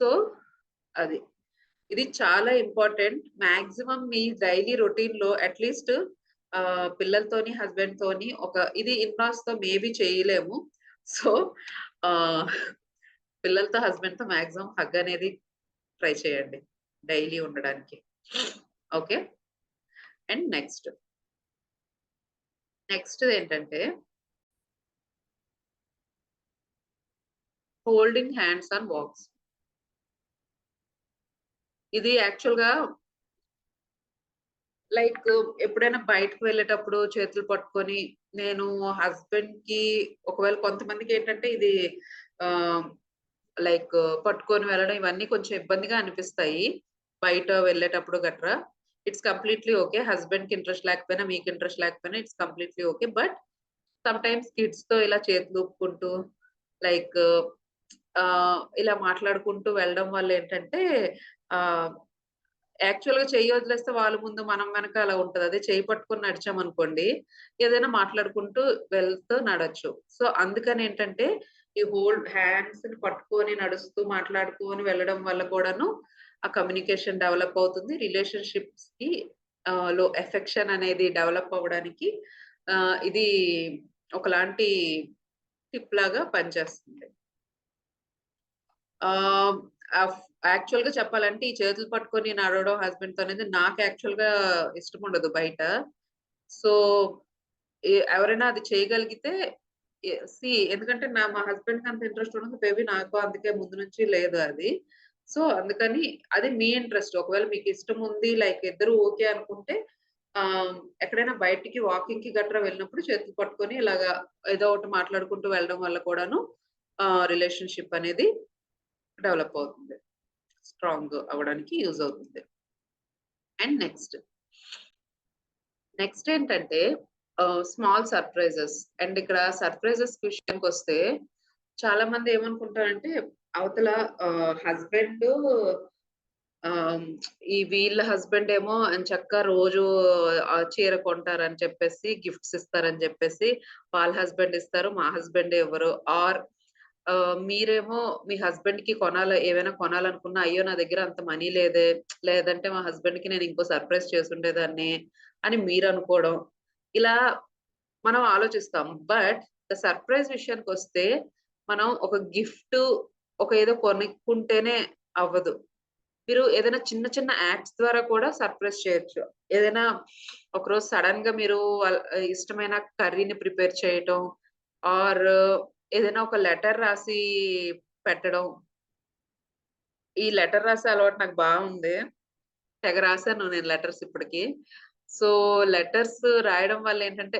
So, అది. ఇది చాలా ఇంపార్టెంట్. మాక్సిమం మీ డైలీ రొటీన్‌లో అట్‌లీస్ట్ పిల్లలతోని, హస్బెండ్‌తోని ఇది ఇన్-లాస్‌తో మేబీ చేయలేము. సో, ఆహ్, పిల్లలతో, హస్బెండ్‌తో మాక్సిమం హగ్ అనేది ట్రై చేయండి. డైలీ ఉండడానికి. ఓకే. అండ్ నెక్స్ట్‌దేంటంటే హోల్డింగ్ హ్యాండ్స్ ఆన్ వాక్స్. ఇది యాక్చువల్‌గా లైక్ ఎప్పుడైనా బయటకి వెళ్ళేటప్పుడు చేతులు పట్టుకొని నేను హస్బెండ్‌కి ఒకవేళ కొంతమందికేంటంటే ఇది లైక్ పట్టుకొని వెళ్ళడం ఇవన్నీ కొంచెం ఇబ్బందిగా అనిపిస్తాయి. బయట వెళ్ళేటప్పుడు గట్రా. It's completely okay. హస్బెండ్‌కి ఇంట్రెస్ట్ లేకపోయినా, మీకు ఇంట్రెస్ట్ లేకపోయినా it's completely okay. But sometimes కిడ్స్‌తో ఇలా చేతులూపుకుంటూ లైక్ ఇలా మాట్లాడుకుంటూ వెళ్ళడం వల్ల ఏంటంటే ఆహ్, యాక్చువల్‌గా చెయ్యి వదిలేస్తే వాళ్ళ ముందు మనం వెనక అలా ఉంటది. అదే చెయ్యి పట్టుకొని నడిచామనుకోండి, ఏదైనా మాట్లాడుకుంటూ వెళ్తూ నడచ్చు. సో, అందుకనేంటంటే ఈ హ్యాండ్స్‌ని పట్టుకొని నడుస్తూ మాట్లాడుకొని వెళ్ళడం వల్ల కూడాను ఆ కమ్యూనికేషన్ డెవలప్ అవుతుంది. రిలేషన్‌షిప్స్‌కి లో ఎఫెక్షన్ అనేది డెవలప్ అవ్వడానికి ఇది ఒకలాంటి టిప్ లాగా పనిచేస్తుంది. ఆహ్, ఆఫ్ యాక్చువల్‌గా చెప్పాలంటే ఈ చేతులు పట్టుకొని నడవడం హస్బెండ్‌తో అనేది నాకు యాక్చువల్‌గా ఇష్టముండదు బయట. సో, ఎవరైనా అది చేయగలిగితే ఎందుకంటే మా హస్బెండ్‌కి అంత ఇంట్రెస్ట్ ఉండదు. మేబీ నాకు అందుకే ముందు నుంచి లేదు అది. సో, అందుకని అది మీ ఇంట్రెస్ట్. ఒకవేళ మీకు ఇష్టం ఉంది లైక్ ఇద్దరు ఓకే అనుకుంటే ఎక్కడైనా బయటికి వాకింగ్‌కి గట్రా వెళ్ళినప్పుడు చేతులు పట్టుకొని ఇలాగా ఏదో ఒకటి మాట్లాడుకుంటూ వెళ్ళడం వల్ల కూడాను రిలేషన్‌షిప్ అనేది డెవలప్ అవుతుంది. స్ట్రాంగ్ అవ్వడానికి యూజ్ అవుతుంది. అండ్ నెక్స్ట్ ఏంటంటే స్మాల్ సర్ప్రైజెస్. అండ్ ఇక్కడ సర్ప్రైజెస్ విషయానికొస్తే చాలా మంది ఏమనుకుంటారంటే అవతల హస్బెండు వీళ్ళ హస్బెండ్ ఏమో ఎంచక్కా రోజు చీర కొంటారని చెప్పేసి, గిఫ్ట్స్ ఇస్తారని చెప్పేసి, వాళ్ళ హస్బెండ్ ఇస్తారు. మా హస్బెండ్ ఇవ్వరు. ఆర్ మీరేమో మీ హస్బెండ్‌కి ఏవైనా కొనాలనుకున్నా, అయ్యో! నా దగ్గర అంత మనీ లేదే, లేదంటే మా హస్బెండ్‌కి నేను ఇంకో సర్ప్రైజ్ చేసుండేదాన్ని అని మీరనుకోవడం. ఇలా మనం ఆలోచిస్తాం. బట్ ద సర్ప్రైజ్ విషయానికొస్తే మనం ఒక గిఫ్టు, ఏదో కొనుక్కుంటేనే అవ్వదు. మీరు ఏదైనా చిన్న చిన్న యాక్ట్స్ ద్వారా కూడా సర్ప్రైజ్ చేయొచ్చు. ఏదైనా ఒకరోజు సడెన్‌గా మీరు ఇష్టమైన కర్రీని ప్రిపేర్ చేయటం ఆర్ ఏదైనా ఒక లెటర్ రాసి పెట్టడం. ఈ లెటర్ రాసే అలవాటు నాకు బావుంది. తెగ రాసాను నేను లెటర్స్ ఇప్పటికి. సో, లెటర్స్ రాయడం వల్ల ఏంటంటే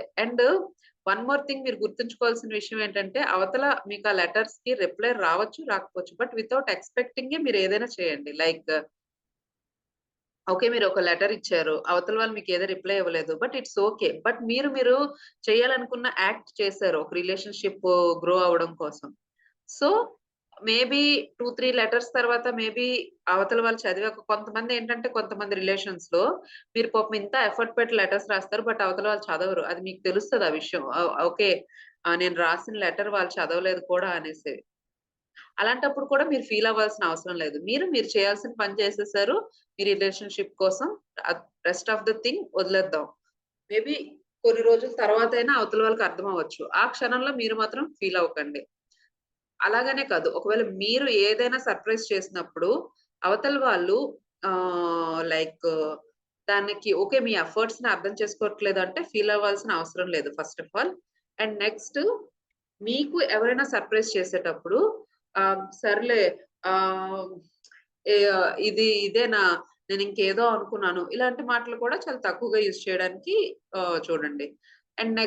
వన్ మోర్ థింగ్ మీరు గుర్తుంచుకోవాల్సిన విషయం ఏంటంటే, అవతల మీకు ఆ లెటర్స్‌కి రిప్లై రావచ్చు, రాకపోవచ్చు. బట్ వితౌట్ ఎక్స్‌పెక్టింగే మీరు ఏదైనా చేయండి. Like okay. మీరొక లెటర్ ఇచ్చారు. అవతల వాళ్ళు మీకేదో రిప్లై ఇవ్వలేదు. But it's okay. బట్ మీరు చేయాలనుకున్న యాక్ట్ చేశారు. ఒక రిలేషన్‌షిప్ గ్రో అవ్వడం కోసం. సో, మేబీ 2, 3 లెటర్స్ తర్వాత మేబీ అవతల వాళ్ళు చదివాక కొంతమందేంటంటే కొంతమంది రిలేషన్స్‌లో మీరు పాపం ఇంత ఎఫర్ట్ పెట్టి లెటర్స్ రాస్తారు. బట్ అవతల వాళ్ళు చదవరు. అది మీకు తెలుస్తది ఆ విషయం. ఓకే. నేను రాసిన లెటర్ వాళ్ళు చదవలేదు కూడా అనేసి. అలాంటప్పుడు కూడా మీరు ఫీల్ అవ్వాల్సిన అవసరం లేదు. మీరు చేయాల్సిన పని చేసేసారు. మీ రిలేషన్‌షిప్ కోసం రెస్ట్ ఆఫ్ ద థింగ్ వదిలేద్దాం. మేబీ కొన్ని రోజుల తర్వాతైనా అవతల వాళ్ళకి అర్థమవ్వచ్చు. ఆ క్షణంలో మీరు మాత్రం ఫీల్ అవ్వకండి. అలాగనే కాదు. ఒకవేళ మీరు ఏదైనా సర్ప్రైజ్ చేసినప్పుడు అవతల వాళ్ళు లైక్ దానికి ఓకే. మీ ఎఫర్ట్స్‌ని అర్థం చేసుకోవట్లేదు అంటే ఫీల్ అవ్వాల్సిన అవసరం లేదు ఫస్ట్ ఆఫ్ ఆల్. అండ్ మీకు ఎవరైనా సర్ప్రైజ్ చేసేటప్పుడు సర్లే ఆహ్, ఇదేనా నేనింకేదో అనుకున్నాను. ఇలాంటి మాటలు కూడా చాలా తక్కువగా యూజ్ చేయడానికి చూడండి. అండ్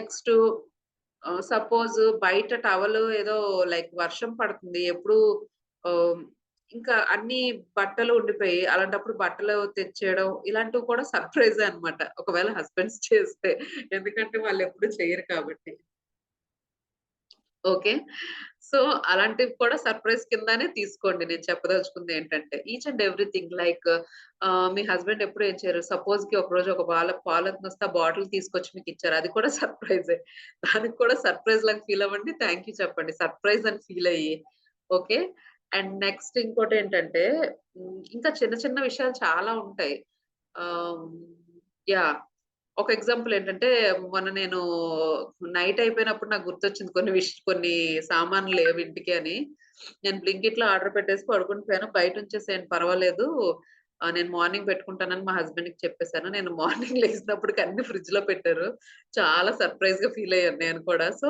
సపోజ్ బయట టవలు ఏదో లైక్ వర్షం పడుతుంది. ఆహ్, ఇంకా అన్ని బట్టలు ఉండిపోయి అలాంటప్పుడు బట్టలు తెచ్చేయడం ఇలాంటివి కూడా సర్ప్రైజే అన్నమాట. ఒకవేళ హస్బెండ్స్ చేస్తే. ఎందుకంటే వాళ్ళెప్పుడు చెయ్యరు కాబట్టి. ఓకే. సో, అలాంటివి కూడా సర్ప్రైజ్ కిందనే తీసుకోండి. నేను చెప్పదలుచుకుందేంటంటే, ఈచ్ అండ్ ఎవ్రీథింగ్ లైక్ మీ హస్బెండ్ ఎప్పుడు ఏం చేయరు. సపోజ్‌కి ఒకరోజు ఒక పాలతనొస్తే ఆ బాటిల్ తీసుకొచ్చి మీకిచ్చారు. అది కూడా సర్ప్రైజే. దానికి కూడా సర్ప్రైజ్ లాగా ఫీల్ అవ్వండి. థాంక్ యూ చెప్పండి. సర్ప్రైజ్ అని ఫీల్ అయ్యి. ఓకే. అండ్ ఇంకోటేంటంటే ఇంకా చిన్న చిన్న విషయాలు చాలా ఉంటాయి. ఆహ్, యాహ్! ఒక ఎగ్జాంపుల్ ఏంటంటే, మొన్న నేను నైట్ అయిపోయినప్పుడు నాకు గుర్తొచ్చింది కొన్ని సామాన్లు లేవు ఇంటికి అని. నేను బ్లింకిట్‌లో ఆర్డర్ పెట్టేసి పడుకొని పోయాను. బయటుంచేసేయండి పర్వాలేదు. నేను మార్నింగ్ పెట్టుకుంటానని మా హస్బెండ్‌కి చెప్పేసాను. నేను మార్నింగ్ లేసినప్పటికి అన్ని ఫ్రిడ్జ్‌లో పెట్టారు. చాలా సర్ప్రైజ్‌గా ఫీల్ అయ్యాను నేను కూడా. సో,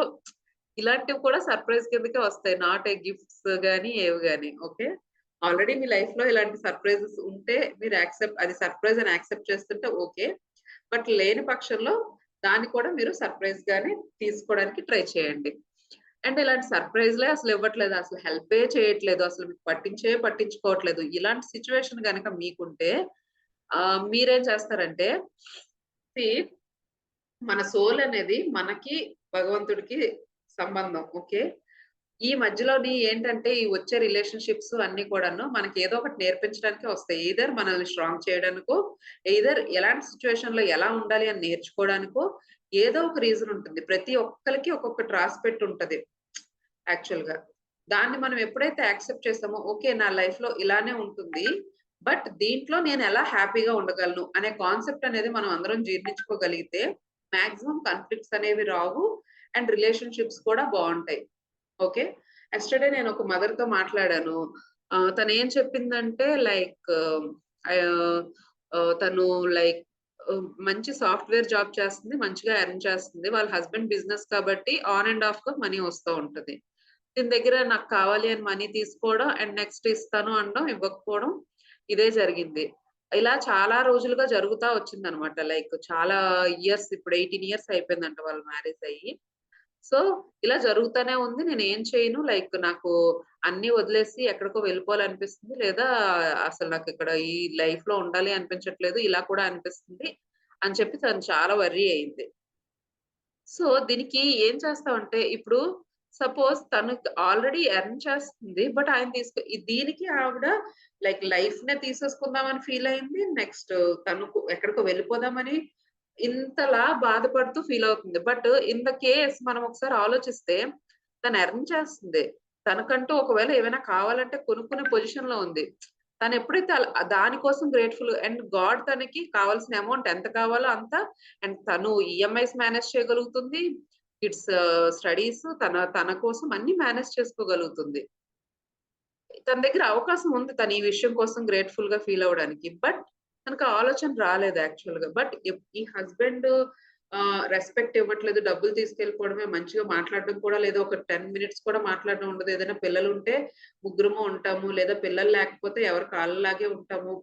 ఇలాంటివి కూడా సర్ప్రైజ్ కిందకే వస్తాయి. నాట్ ఏ గిఫ్ట్స్ గాని, ఏవి గాని. ఓకే. ఆల్రెడీ మీ లైఫ్‌లో ఇలాంటి సర్ప్రైజెస్ ఉంటే మీరు అది సర్ప్రైజ్ అని యాక్సెప్ట్ చేస్తుంటే ఓకే. బట్ లేని పక్షంలో దాన్ని కూడా మీరు సర్ప్రైజ్ గానే తీసుకోవడానికి ట్రై చేయండి. అండ్ ఇలాంటి సర్ప్రైజ్‌లే అసలు ఇవ్వట్లేదు. అసలు హెల్పే చేయట్లేదు. అసలు మీకు పట్టించుకోవట్లేదు. ఇలాంటి సిట్యుయేషన్ గనక మీకుంటే మీరేం చేస్తారంటే సీ మన సోల్ అనేది మనకి, భగవంతుడికి సంబంధం. ఓకే. ఈ మధ్యలోని ఏంటంటే, ఈ వచ్చే రిలేషన్‌షిప్స్ అన్నీ కూడాను మనకి ఏదో ఒకటి నేర్పించడానికే వస్తాయి. ఎయిదర్ మనల్ని స్ట్రాంగ్ చేయడానికో, ఎయిదర్ ఎలాంటి సిట్యుయేషన్‌లో ఎలా ఉండాలి అని నేర్చుకోవడానికో, ఏదో ఒక రీజన్ ఉంటుంది. ప్రతి ఒక్కళ్ళకి ఒక్కొక్కటి రాసిపెట్టి ఉంటది యాక్చువల్‌గా. దాన్ని మనం ఎప్పుడైతే యాక్సెప్ట్ చేసామో, ఓకే. నా లైఫ్‌లో ఇలానే ఉంటుంది. బట్ దీంట్లో నేను ఎలా హ్యాపీగా ఉండగలను అనే కాన్సెప్ట్ అనేది మనం అందరం జీర్ణించుకోగలిగితే, మాక్సిమం కాన్‌ఫ్లిక్ట్స్ అనేవి రావు. అండ్ రిలేషన్‌షిప్స్ కూడా బావుంటాయి. ఓకే. యస్టర్‌డే నేనొక మదర్‌తో మాట్లాడాను. తనేం చెప్పిందంటే లైక్ ఆహ్, తను లైక్ మంచి సాఫ్ట్‌వేర్ జాబ్ చేస్తుంది. మంచిగా ఎర్న్ చేస్తుంది. వాళ్ళ హస్బెండ్ బిజినెస్ కాబట్టి ఆన్ అండ్ ఆఫ్‌గా మనీ వస్తా ఉంటది. దీని దగ్గర నాకు కావాలి అని మనీ తీసుకోవడం అండ్ నెక్స్ట్ ఇస్తాను అనడం, ఇవ్వకపోవడం ఇదే జరిగింది. ఇలా చాలా రోజులుగా జరుగుతా వచ్చిందనమాట. లైక్ చాలా ఇయర్స్ ఇప్పుడు 18 ఇయర్స్ అయిపోయిందంట వాళ్ళు మ్యారేజ్ అయ్యి. సో, ఇలా జరుగుతానే ఉంది. నేనేం చేయను. లైక్ నాకు అన్నీ వదిలేసి ఎక్కడికో వెళ్ళిపోవాలనిపిస్తుంది. లేదా అసలు నాకిక్కడ ఈ లైఫ్‌లో ఉండాలి అనిపించట్లేదు. ఇలా కూడా అనిపిస్తుంది అని చెప్పి తను చాలా వర్రీ అయింది. సో, దీనికి ఏం చేస్తామంటే ఇప్పుడు సపోజ్ తను ఆల్రెడీ ఎర్న్ చేస్తుంది. బట్ ఆయన దీనికి ఆవిడ లైక్ లైఫ్‌నే తీసేసుకుందామని ఫీల్ అయింది. నెక్స్ట్ తనకు ఎక్కడికో వెళ్ళిపోదామని ఇంతలా బాధపడుతూ ఫీల్ అవుతుంది. బట్ ఇన్ ద కేస్ మనం ఒకసారి ఆలోచిస్తే తను ఎర్న్ చేస్తుంది. తనకంటూ ఒకవేళ ఏమైనా కావాలంటే కొనుక్కునే పొజిషన్‌లో ఉంది. తనెప్పుడైతే దాని కోసం గ్రేట్‌ఫుల్ అండ్ గాడ్ తనకి కావాల్సిన అమౌంట్ ఎంత కావాలో అంత అండ్ తను ఈఎంఐస్ మేనేజ్ చేయగలుగుతుంది. కిడ్స్ స్టడీస్ తన కోసం అన్నీ మేనేజ్ చేసుకోగలుగుతుంది. తన దగ్గర అవకాశం ఉంది. తను ఈ విషయం కోసం గ్రేట్‌ఫుల్‌గా ఫీల్ అవ్వడానికి. బట్ తనకు ఆ ఆలోచన రాలేదు యాక్చువల్‌గా. బట్ ఈ హస్బెండ్ రెస్పెక్ట్ ఇవ్వట్లేదు. డబ్బులు తీసుకెళ్ళిపోవడమే మంచిగా మాట్లాడడం కూడా లేదు. ఒక 10 మినిట్స్ కూడా మాట్లాడడం ఉండదు. ఏదైనా పిల్లలుంటే ముగ్గురము ఉంటాము. లేదా పిల్లలు లేకపోతే ఎవరి కాళ్ళలాగే ఉంటాము.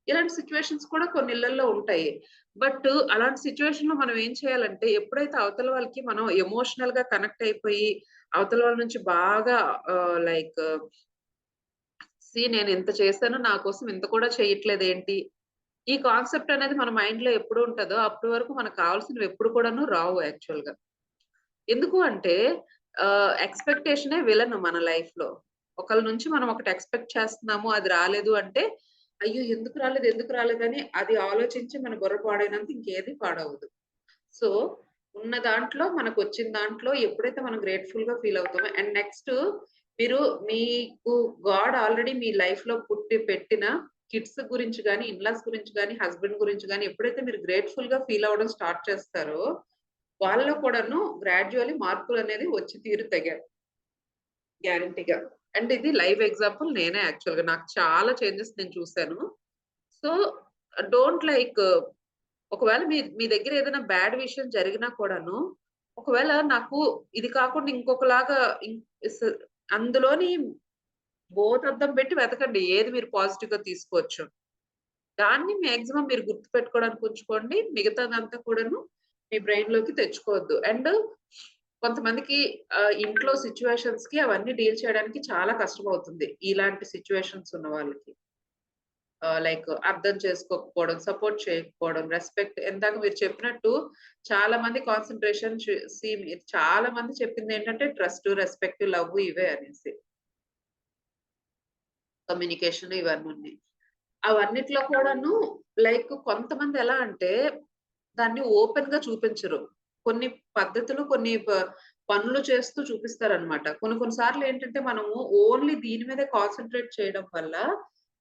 ఇలాంటి సిట్యుయేషన్స్ కూడా కొన్ని ఇళ్లల్లో ఉంటాయి. బట్ అలాంటి సిట్యుయేషన్‌లో మనం ఏం చేయాలంటే ఎప్పుడైతే అవతల వాళ్ళకి మనం ఎమోషనల్‌గా కనెక్ట్ అయిపోయి అవతల వాళ్ళ నుంచి బాగా లైక్ నేనింత చేశాను. నా కోసం ఇంత కూడా చేయట్లేదేంటి? ఈ కాన్సెప్ట్ అనేది మన మైండ్‌లో ఎప్పుడు ఉంటదో, అప్పటి వరకు మనకు కావాల్సినవి ఎప్పుడు కూడాను రావు యాక్చువల్‌గా. ఎందుకు అంటే ఎక్స్‌పెక్టేషనే విలన్ మన లైఫ్‌లో. ఒకళ్ళ నుంచి మనం ఒకటి ఎక్స్‌పెక్ట్ చేస్తున్నాము. అది రాలేదు అంటే, అయ్యో! ఎందుకు రాలేదు? ఎందుకు రాలేదని అది ఆలోచించి మన బుర్ర పాడైనంత ఇంకేది పాడవదు. సో, ఉన్న దాంట్లో మనకొచ్చిన దాంట్లో ఎప్పుడైతే మనం గ్రేట్‌ఫుల్‌గా ఫీల్ అవుతామో అండ్ నెక్స్ట్ మీరు మీకు గాడ్ ఆల్రెడీ మీ లైఫ్‌లో పుట్టి పెట్టిన కిడ్స్ గురించి గాని, ఇన్‌లాస్ గురించి గాని, హస్బెండ్ గురించి గాని ఎప్పుడైతే మీరు గ్రేట్‌ఫుల్‌గా ఫీల్ అవ్వడం స్టార్ట్ చేస్తారో, వాళ్ళలో కూడాను గ్రాడ్యుయల్లీ మార్పులనేది వచ్చి తీరుతాయి గ్యారంటీగా. అండ్ ఇది లైవ్ ఎగ్జాంపుల్ నేనే యాక్చువల్‌గా. నాకు చాలా చేంజెస్ నేను చూసాను. సో, డోంట్ లైక్ ఒకవేళ మీ మీ దగ్గర ఏదైనా బ్యాడ్ విషయం జరిగినా కూడాను, ఒకవేళ నాకు ఇది కాకుండా ఇంకొకలాగా ఇం స్ అందులోని భూతద్దం పెట్టి వెతకండి. ఏది మీరు పాజిటివ్‌గా తీసుకోవచ్చు. దాన్ని మాక్సిమం మీరు గుర్తుపెట్టుకోవడానికి ఉంచుకోండి. మిగతాదంతా కూడాను మీ బ్రెయిన్‌లోకి తెచ్చుకోవద్దు. అండ్ కొంతమందికి ఇంట్లో సిట్యుయేషన్స్‌కి అవన్నీ డీల్ చేయడానికి చాలా కష్టమవుతుంది. ఇలాంటి సిట్యుయేషన్స్ ఉన్న వాళ్ళకి. లైక్ అర్థం చేసుకోకపోవడం, సపోర్ట్ చేయకపోవడం, రెస్పెక్ట్ ఇందాక మీరు చెప్పినట్టు చాలా మంది కాన్సంట్రేషన్ మీరు చాలా మంది చెప్పిందేంటంటే ట్రస్ట్, రెస్పెక్ట్, లవ్ ఇవే అనేసి. కమ్యూనికేషన్ ఇవన్నున్నాయి. అవన్నిట్లో కూడాను లైక్ కొంతమంది ఎలా అంటే దాన్ని ఓపెన్‌గా చూపించరు. కొన్ని పద్ధతులు, కొన్ని పనులు చేస్తూ చూపిస్తారనమాట. కొన్ని కొన్ని సార్లు ఏంటంటే మనము ఓన్లీ దీని మీదే కాన్సంట్రేట్ చేయడం వల్ల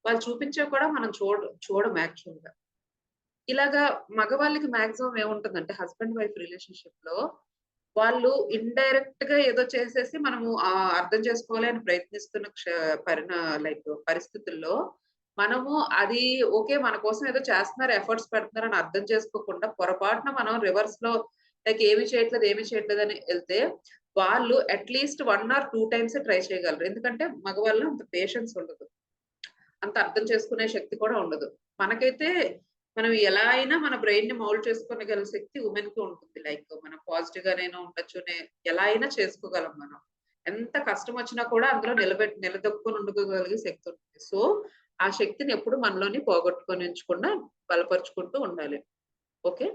వాళ్ళు చూపించేవి కూడా మనం చూడం యాక్చువల్‌గా. ఇలాగా మగవాళ్ళకి మాక్సిమం ఏముంటుందంటే హస్బెండ్ వైఫ్ రిలేషన్‌షిప్‌లో వాళ్ళు ఇండైరెక్ట్‌గా ఏదో చేసేసి మనము అర్థం చేసుకోవాలి అని ప్రయత్నిస్తున్న లైక్ పరిస్థితుల్లో మనము అది ఓకే. మన కోసం ఏదో చేస్తున్నారు, ఎఫర్ట్స్ పెడుతున్నారని అర్థం చేసుకోకుండా పొరపాటున మనం రివర్స్‌లో లైక్ ఏమి చేయట్లేదని ఎళ్తే వాళ్ళు అట్‌లీస్ట్ 1 ఆర్ 2 టైమ్సే ట్రై చేయగలరు. ఎందుకంటే మగవాళ్ళు అంత పేషెన్స్ ఉండదు. అంత అర్థం చేసుకునే శక్తి కూడా ఉండదు. మనకైతే మనం ఎలా అయినా మన బ్రెయిన్‌ని మౌల్డ్ చేసుకోగల శక్తి వుమెన్‌కి ఉంటుంది. లైక్ మనం పాజిటివ్ గానైనా ఉండొచ్చు. ఎలా అయినా చేసుకోగలం మనం. ఎంత కష్టం వచ్చినా కూడా అందులో నిలదొక్కుకొని ఉండగలిగే శక్తి ఉంటుంది. సో, ఆ శక్తిని ఎప్పుడు మనలోని పోగొట్టుకొనించకుండా బలపరుచుకుంటూ ఉండాలి. Okay.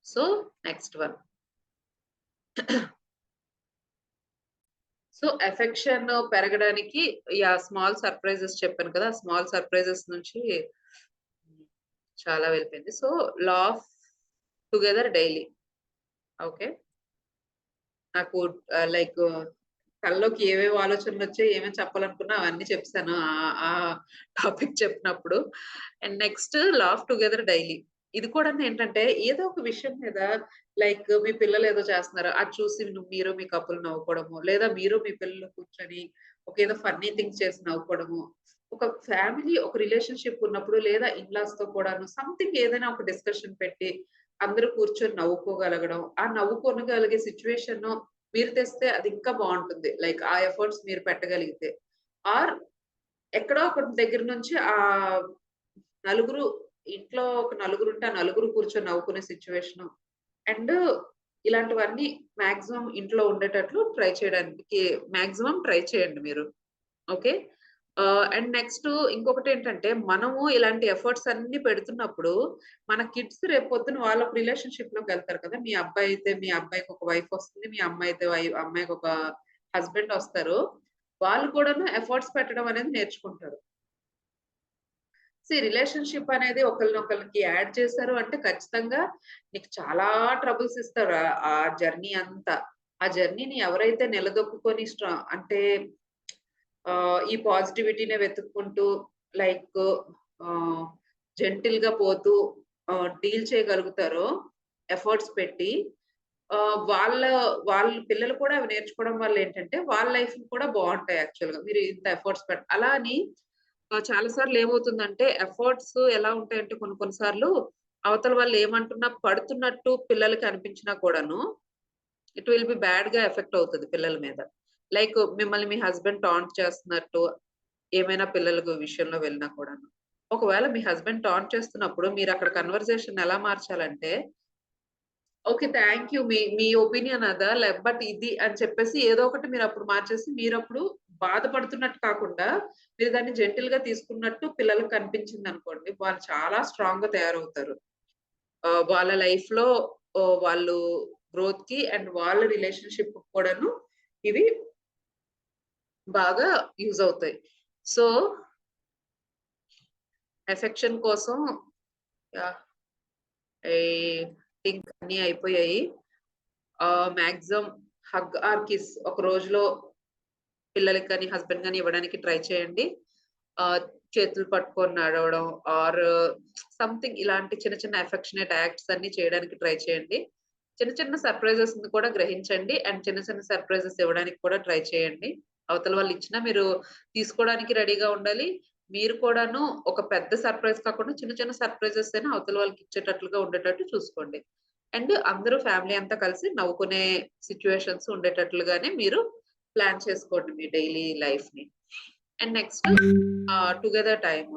So, next one. So, affection పెరగడానికి స్మాల్ సర్ప్రైజెస్ చెప్పాను కదా! స్మాల్ సర్ప్రైజెస్ నుంచి చాలా వెళ్ళిపోయింది. So, laugh together daily. Okay. నాకు లైక్ కల్లోకి ఏవేవి ఆలోచనలొచ్చాయి, ఏమేమి చెప్పాలనుకున్నా అవన్నీ చెప్పేసాను. ఆ టాపిక్ చెప్పినప్పుడు. And next laugh together daily. ఇది కూడాను ఏంటంటే ఏదో ఒక విషయం మీద లైక్ మీ పిల్లలు ఏదో చేస్తున్నారు. అది చూసి మీరు మీ కపుల్ నవ్వుకోవడము, లేదా మీరు మీ పిల్లలు కూర్చొని ఒక ఏదో ఫన్నీ థింగ్స్ చేసి నవ్వుకోవడము. ఒక ఫ్యామిలీ ఒక రిలేషన్‌షిప్ ఉన్నప్పుడు లేదా ఇన్‌లాస్‌తో కూడాను సంథింగ్ ఏదైనా ఒక డిస్కషన్ పెట్టి అందరూ కూర్చొని నవ్వుకోగలగడం. ఆ నవ్వుకోనగలిగే సిట్యుయేషను మీరు తెస్తే అది ఇంకా బావుంటుంది. లైక్ ఆ ఎఫర్ట్స్ మీరు పెట్టగలిగితే. ఆర్ ఎక్కడో ఒక దగ్గర నుంచి నలుగురు ఇంట్లో ఒక నలుగురుంటే, ఆ నలుగురు కూర్చొని నవ్వుకునే సిట్యుయేషను. అండ్ ఇలాంటివన్నీ మాక్సిమం ఇంట్లో ఉండేటట్లు ట్రై చేయడానికి మాక్సిమం ట్రై చేయండి మీరు. ఓకే. అండ్ నెక్స్ట్ ఇంకొకటేంటంటే, మనము ఇలాంటి ఎఫర్ట్స్ అన్నీ పెడుతున్నప్పుడు, మన కిడ్స్ రేపొద్దున వాళ్ళొక రిలేషన్‌షిప్‌లోకెళ్తారు కదా! మీ అబ్బాయి అయితే మీ అబ్బాయికి ఒక వైఫ్ వస్తుంది. మీ అమ్మాయి అయితే అమ్మాయికి ఒక హస్బెండ్ వస్తారు. వాళ్ళు కూడాను ఎఫర్ట్స్ పెట్టడం అనేది నేర్చుకుంటారు. రిలేషన్‌షిప్ అనేది ఒకళ్ళనొకళ్ళకి యాడ్ చేశారు అంటే ఖచ్చితంగా నీకు చాలా ట్రబుల్స్ ఇస్తారు. ఆ జర్నీ అంతా. ఆ జర్నీని ఎవరైతే నిలదొక్కుకొని అంటే ఈ పాజిటివిటీ‌నే వెతుక్కుంటూ లైక్ ఆహ్, జెంటిల్‌గా పోతూ డీల్ చేయగలుగుతారో ఎఫర్ట్స్ పెట్టి వాళ్ళ వాళ్ళ పిల్లలు కూడా అవి నేర్చుకోవడం వల్ల ఏంటంటే వాళ్ళ లైఫ్‌లు కూడా బావుంటాయి యాక్చువల్‌గా. మీరు ఇంత ఎఫర్ట్స్ అలా అని చాలా సార్లు ఏమవుతుందంటే ఎఫర్ట్స్ ఎలా ఉంటాయంటే కొన్ని కొన్ని సార్లు అవతల వాళ్ళు ఏమంటున్నా పడుతున్నట్టు పిల్లలకి అనిపించినా కూడాను ఇట్ విల్ బి బ్యాడ్‌గా ఎఫెక్ట్ అవుతది పిల్లల మీద. లైక్ మిమ్మల్ని మీ హస్బెండ్ టాంట్ చేస్తున్నట్టు ఏమైనా పిల్లల విషయంలో వెళ్ళినా కూడాను. ఒకవేళ మీ హస్బెండ్ టాంట్ చేస్తున్నప్పుడు మీరక్కడ కన్వర్జేషన్ ఎలా మార్చాలంటే, okay. Thank you. Me me opinion అదా? బట్ ఇది అని చెప్పేసి ఏదో ఒకటి మీరప్పుడు మార్చేసి మీరప్పుడు బాధపడుతున్నట్టు కాకుండా, మీరు దాన్ని జెంటిల్‌గా తీసుకున్నట్టు పిల్లలకి కనిపించిందనుకోండి, వాళ్ళు చాలా స్ట్రాంగ్‌గా తయారవుతారు. వాళ్ళ లైఫ్‌లో వాళ్ళు గ్రోత్‌కి అండ్ వాళ్ళ రిలేషన్‌షిప్‌కి కూడాను ఇవి బాగా యూజ్ అవుతాయి. సో, ఎఫెక్షన్ కోసం యాహ్! ఐ థింక్ అన్నీ అయిపోయాయి. మాక్సిమం హగ్ ఆర్ కిస్ ఒక రోజులో పిల్లలకి గాని, హస్బెండ్ గాని ఇవ్వడానికి ట్రై చేయండి. ఆహ్, చేతులు పట్టుకొని నడవడం ఆర్ సంథింగ్ ఇలాంటి చిన్న చిన్న అఫెక్షనేట్ యాక్ట్స్ అన్నీ చేయడానికి ట్రై చేయండి. చిన్న చిన్న సర్ప్రైజెస్‌ని కూడా గ్రహించండి. అండ్ చిన్న చిన్న సర్ప్రైజెస్ ఇవ్వడానికి కూడా ట్రై చేయండి. అవతల వాళ్ళు ఇచ్చినా మీరు తీసుకోవడానికి రెడీగా ఉండాలి. మీరు కూడాను ఒక పెద్ద సర్ప్రైజ్ కాకుండా చిన్న చిన్న సర్ప్రైజెస్ అయినా అవతల వాళ్ళకి ఇచ్చేటట్లుగా ఉండేటట్టు చూసుకోండి. అండ్ అందరూ ఫ్యామిలీ అంతా కలిసి నవ్వుకునే సిట్యుయేషన్స్ ఉండేటట్లుగానే మీరు ప్లాన్ చేసుకోండి మీ డైలీ లైఫ్‌ని. And next together time.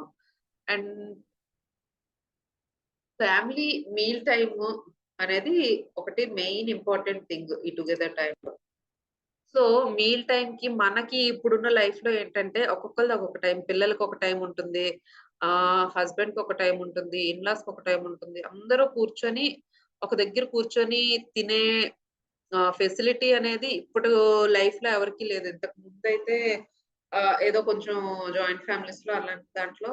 And family meal time అనేది ఒకటి మెయిన్ ఇంపార్టెంట్ థింగ్ ఈ టుగెదర్ టైమ్‌లో. సో, మీల్ టైమ్‌కి మనకి ఇప్పుడున్న లైఫ్‌లో ఏంటంటే ఒక్కొక్కళ్ళది ఒక్కొక్క టైం. పిల్లలకి ఒక టైం ఉంటుంది. హస్బెండ్‌కి ఒక టైం ఉంటుంది. ఇన్‌లాస్‌కి ఒక టైం ఉంటుంది. అందరూ కూర్చొని ఒక దగ్గర కూర్చొని తినే ఫెసిలిటీ అనేది ఇప్పుడు లైఫ్‌లో ఎవరికీ లేదు. ఇంతకు ముందైతే ఏదో కొంచెం జాయింట్ ఫ్యామిలీస్‌లో అలాంటి దాంట్లో